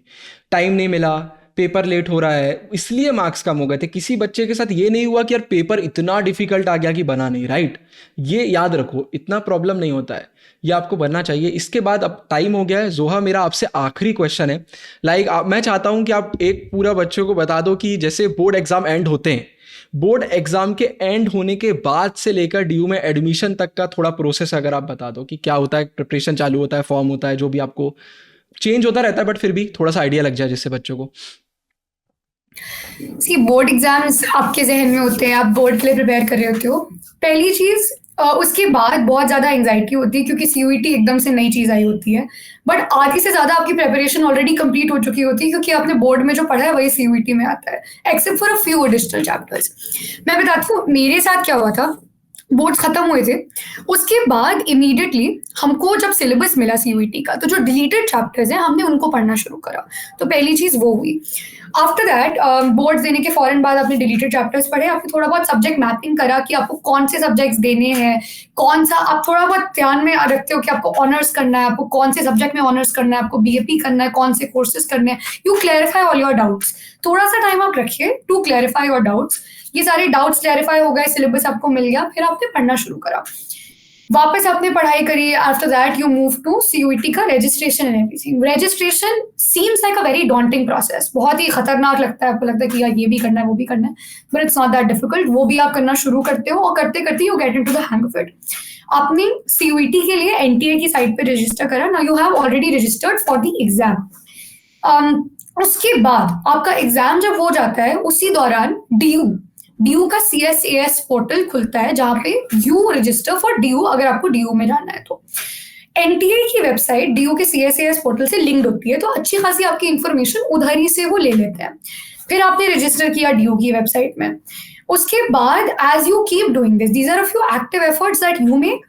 टाइम नहीं मिला, पेपर लेट हो रहा है, इसलिए मार्क्स कम हो गए थे। किसी बच्चे के साथ ये नहीं हुआ कि यार पेपर इतना डिफिकल्ट आ गया कि बना नहीं, राइट? ये याद रखो, इतना प्रॉब्लम नहीं होता है, ये आपको बनना चाहिए। इसके बाद अब टाइम हो गया है। जोहा, मेरा आपसे आखिरी क्वेश्चन है। मैं चाहता हूँ कि आप एक पूरा बच्चों को बता दो कि जैसे बोर्ड एग्जाम एंड होते हैं, बोर्ड एग्जाम के एंड होने के बाद से लेकर DU में एडमिशन तक का थोड़ा प्रोसेस अगर आप बता दो कि क्या होता है, प्रिपरेशन चालू होता है, फॉर्म होता है, जो भी आपको चेंज होता रहता है, बट फिर भी थोड़ा सा आइडिया लग जाए जिससे बच्चों को। सी बोर्ड एग्जाम्स आपके जहन में होते हैं, आप बोर्ड के लिए प्रिपेयर कर रहे होते हो। पहली चीज, उसके बाद बहुत ज्यादा एंजाइटी होती है क्योंकि CUET एकदम से नई चीज आई होती है, बट आधी से ज्यादा आपकी प्रिपरेशन ऑलरेडी कंप्लीट हो चुकी होती है क्योंकि आपने बोर्ड में जो पढ़ा है वही CUET में आता है, except for a few additional chapters. मैं बताती हूँ मेरे साथ क्या हुआ था। बोर्ड्स खत्म हुए थे, उसके बाद इमीडिएटली हमको जब सिलेबस मिला CUET का, तो जो डिलीटेड चैप्टर्स हैं हमने उनको पढ़ना शुरू करा। तो पहली चीज वो हुई। आफ्टर दैट बोर्ड्स देने के फौरन बाद आपने डिलीटेड चैप्टर्स पढ़े, आपने थोड़ा बहुत सब्जेक्ट मैपिंग करा कि आपको कौन से सब्जेक्ट्स देने हैं, कौन सा आप थोड़ा बहुत ध्यान में रखते हो कि आपको ऑनर्स करना है, आपको कौन से सब्जेक्ट में ऑनर्स करना है, आपको BAP करना है, कौन से कोर्सेज करने हैं। You clarify all your doubts. थोड़ा सा टाइम आप रखिए टू क्लैरिफाई योर डाउट्स। ये सारे डाउट्स क्लैरिफाई हो गए, सिलेबस आपको मिल गया, फिर आपने पढ़ना शुरू करा। वापस आपने पढ़ाई करी, after that you move to CUET का registration and everything. Registration seems like a very daunting process, बहुत ही खतरनाक लगता है, आपको लगता है कि यार ये भी करना है वो भी करना है, but it's not that difficult. वो भी आप करना शुरू करते हो और करते करते you get into the hang of it. आपने CUET के लिए NTA की साइट पे रजिस्टर करा, now you have already registered for the exam. उसके बाद आपका एग्जाम जब हो जाता है, उसी दौरान DU का CSAS पोर्टल खुलता है, जहां पे यू रजिस्टर फॉर DU अगर आपको DU में जाना है तो। NTA की वेबसाइट DU के CSAS पोर्टल से लिंक्ड होती है, तो अच्छी खासी आपकी इंफॉर्मेशन उधर ही से वो ले लेते हैं। फिर आपने रजिस्टर किया DU की वेबसाइट में। उसके बाद as you keep doing this, these are a few active efforts that you make.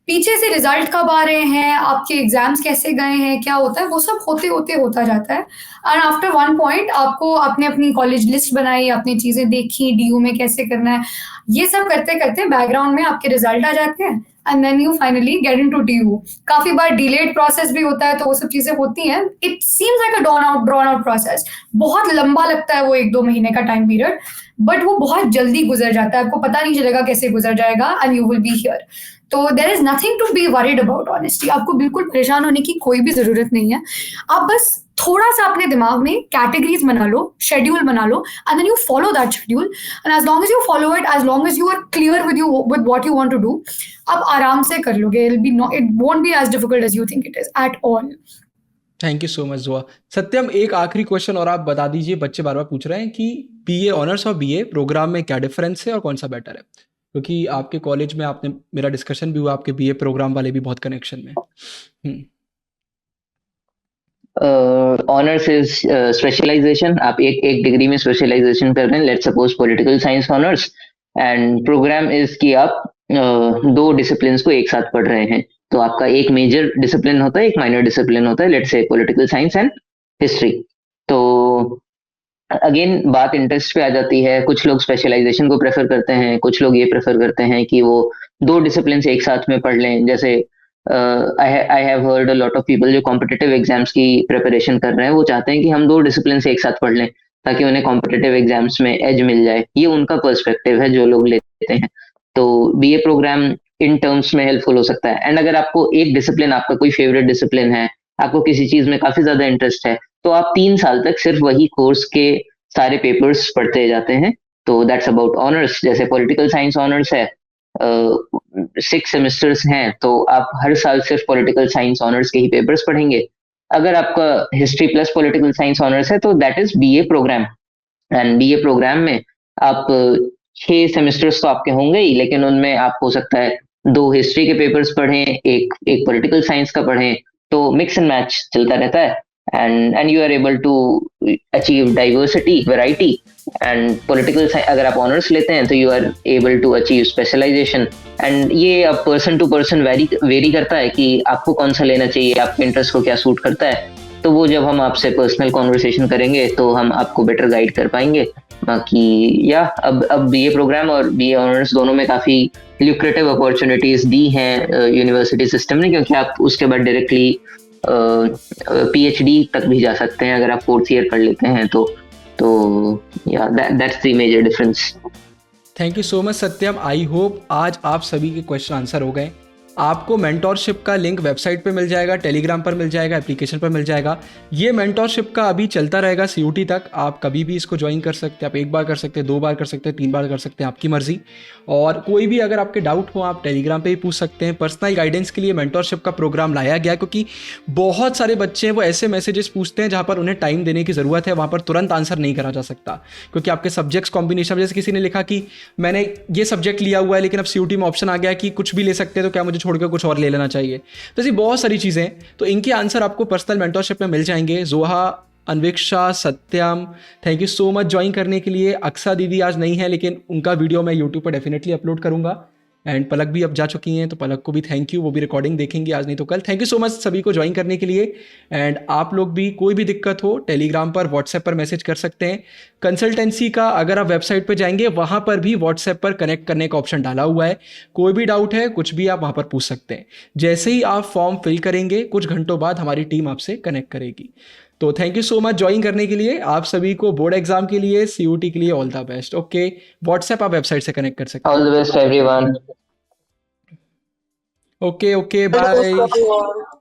पीछे से रिजल्ट कब आ रहे हैं, आपके एग्जाम्स कैसे गए हैं, क्या होता है, वो सब होते होते होता जाता है। एंड आफ्टर वन पॉइंट आपको आपने अपनी कॉलेज लिस्ट बनाई, अपनी चीजें देखी, DU में कैसे करना है, ये सब करते करते बैकग्राउंड में आपके रिजल्ट आ जाते हैं and then you finally get into DU। काफी बार डिलेड प्रोसेस भी होता है, तो वो सब चीजें होती हैं। It seems like a drawn out process, बहुत लंबा लगता है वो 1-2 महीने का टाइम पीरियड, बट वो बहुत जल्दी गुजर जाता है, आपको पता नहीं चलेगा कैसे गुजर जाएगा and you will be here. तो there is nothing to be worried about, honestly आपको बिल्कुल परेशान होने की कोई भी जरूरत नहीं है। आप बस थोड़ा सा अपने दिमाग में कैटेगरीज बना लो, शेड्यूल बना लो, and then you follow that schedule, and as long as you follow it, as long as you are clear with what you want to do, आप आराम से कर लोगे। It won't be as difficult as you think it is at all. Thank you so much Zoha. Satyam, एक आखिरी question और आप बता दीजिए, बच्चे बार बार पूछ रहे हैं कि BA ऑनर्स और BA प्रोग्राम में क्या डिफरेंस है और कौन सा बेटर है, क्योंकि आपके कॉलेज में आपने मेरा डिस्कशन भी हुआ, आपके BA प्रोग्राम वाले भी बहुत कनेक्शन में। Honours is specialisation. आप एक डिग्री में स्पेशलाइजेशन कर रहे हैं, let's suppose political science honours, and programme is कि आप दो डिसिप्लिन को एक साथ पढ़ रहे हैं। तो आपका एक मेजर डिसिप्लिन होता है, एक माइनर डिसिप्लिन होता है, let's say political science and history. तो अगेन बात इंटरेस्ट पे आ जाती है, कुछ लोग स्पेशलाइजेशन को प्रेफर करते हैं, कुछ लोग ये प्रेफर करते हैं कि वो दो डिसिप्लिन एक साथ में पढ़ लें। जैसे I have heard a lot of people जो कॉम्पिटिटिव एग्जाम्स की प्रिपरेशन कर रहे हैं, वो चाहते हैं कि हम दो डिसिप्लिन से एक साथ पढ़ लें ताकि उन्हें कॉम्पिटिटिव एग्जाम्स में एज मिल जाए। ये उनका पर्सपेक्टिव है जो लोग लेते हैं। तो BA प्रोग्राम इन टर्म्स में हेल्पफुल हो सकता है। एंड अगर आपको एक डिसिप्लिन, आपका कोई फेवरेट डिसिप्लिन है, आपको किसी चीज में काफी ज्यादा इंटरेस्ट है, तो आप 3 साल तक सिर्फ वही कोर्स के सारे पेपर्स पढ़ते जाते हैं। तो दैट्स अबाउट ऑनर्स। जैसे पॉलिटिकल साइंस ऑनर्स है, 6 सेमेस्टर्स हैं, तो आप हर साल सिर्फ पॉलिटिकल साइंस ऑनर्स के ही पेपर्स पढ़ेंगे। अगर आपका history plus political science honours है तो that is BA programme. And BA programme में आप 6 सेमेस्टर्स तो आपके होंगे ही, लेकिन उनमें आप हो सकता है 2 हिस्ट्री के पेपर्स पढ़ें, एक पॉलिटिकल साइंस का पढ़ें, तो मिक्स एंड मैच चलता रहता है। And you are able to achieve diversity, variety. And political अगर आप ऑनर्स लेते हैं तो you are able to achieve specialisation. And ये अब पर्सन टू पर्सन वेरी करता है कि आपको कौन सा लेना चाहिए, आपके इंटरेस्ट को क्या सूट करता है। तो वो जब हम आपसे पर्सनल कॉन्वर्सेशन करेंगे तो हम आपको बेटर गाइड कर पाएंगे। बाकी या अब BA प्रोग्राम और BA ऑनर्स दोनों में काफी ल्यूक्रेटिव अपॉर्चुनिटीज दी हैं यूनिवर्सिटी सिस्टम ने, क्योंकि आप उसके बाद डायरेक्टली PhD तक भी जा सकते हैं अगर आप 4th ईयर कर लेते हैं तो या that's the major difference. Thank you so much Satyam. I hope आज आप सभी के क्वेश्चन आंसर हो गए। आपको मेंटोरशिप का लिंक वेबसाइट पे मिल जाएगा, टेलीग्राम पर मिल जाएगा, एप्लीकेशन पर मिल जाएगा। ये मेंटोरशिप का अभी चलता रहेगा CUT तक। आप कभी भी इसको ज्वाइन कर सकते हैं। आप 1 बार कर सकते हैं, 2 बार कर सकते हैं, 3 बार कर सकते हैं, आपकी मर्जी। और कोई भी अगर आपके डाउट हो, आप टेलीग्राम पे ही पूछ सकते हैं। पर्सनल गाइडेंस के लिए मेंटोरशिप का प्रोग्राम लाया गया, क्योंकि बहुत सारे बच्चे हैं वो ऐसे मैसेजेस पूछते हैं जहाँ पर उन्हें टाइम देने की ज़रूरत है, वहाँ पर तुरंत आंसर नहीं करा जा सकता, क्योंकि आपके सब्जेक्ट्स कॉम्बिनेशन। जैसे किसी ने लिखा कि मैंने ये सब्जेक्ट लिया हुआ है लेकिन अब CUT में ऑप्शन आ गया कि कुछ भी ले सकते हैं, तो क्या मुझे छोड़कर कुछ और ले लेना चाहिए। तो ऐसी बहुत सारी चीज़ें हैं, तो इनके आंसर आपको पर्सनल मेंटोरशिप में मिल जाएंगे। Zoha, Anviksha, Satyam, thank you so much join करने के लिए। अक्सा दीदी आज नहीं है, लेकिन उनका वीडियो मैं यूट्यूब पर डेफिनेटली अपलोड करूंगा। एंड पलक भी अब जा चुकी हैं, तो पलक को भी थैंक यू, वो भी रिकॉर्डिंग देखेंगे आज नहीं तो कल। थैंक यू सो मच सभी को ज्वाइन करने के लिए। एंड आप लोग भी कोई भी दिक्कत हो टेलीग्राम पर, व्हाट्सएप पर मैसेज कर सकते हैं। कंसल्टेंसी का अगर आप वेबसाइट पर जाएंगे, वहाँ पर भी व्हाट्सएप पर कनेक्ट करने का ऑप्शन डाला हुआ है। कोई भी डाउट है, कुछ भी आप वहाँ पर पूछ सकते हैं। जैसे ही आप फॉर्म फिल करेंगे, कुछ घंटों बाद हमारी टीम आपसे कनेक्ट करेगी। तो thank you so much join करने के लिए। आप सभी को बोर्ड एग्जाम के लिए, CUT के लिए all the best. Okay, WhatsApp आप वेबसाइट से कनेक्ट कर सकते हैं। All the best everyone. Okay Hello, bye. everyone.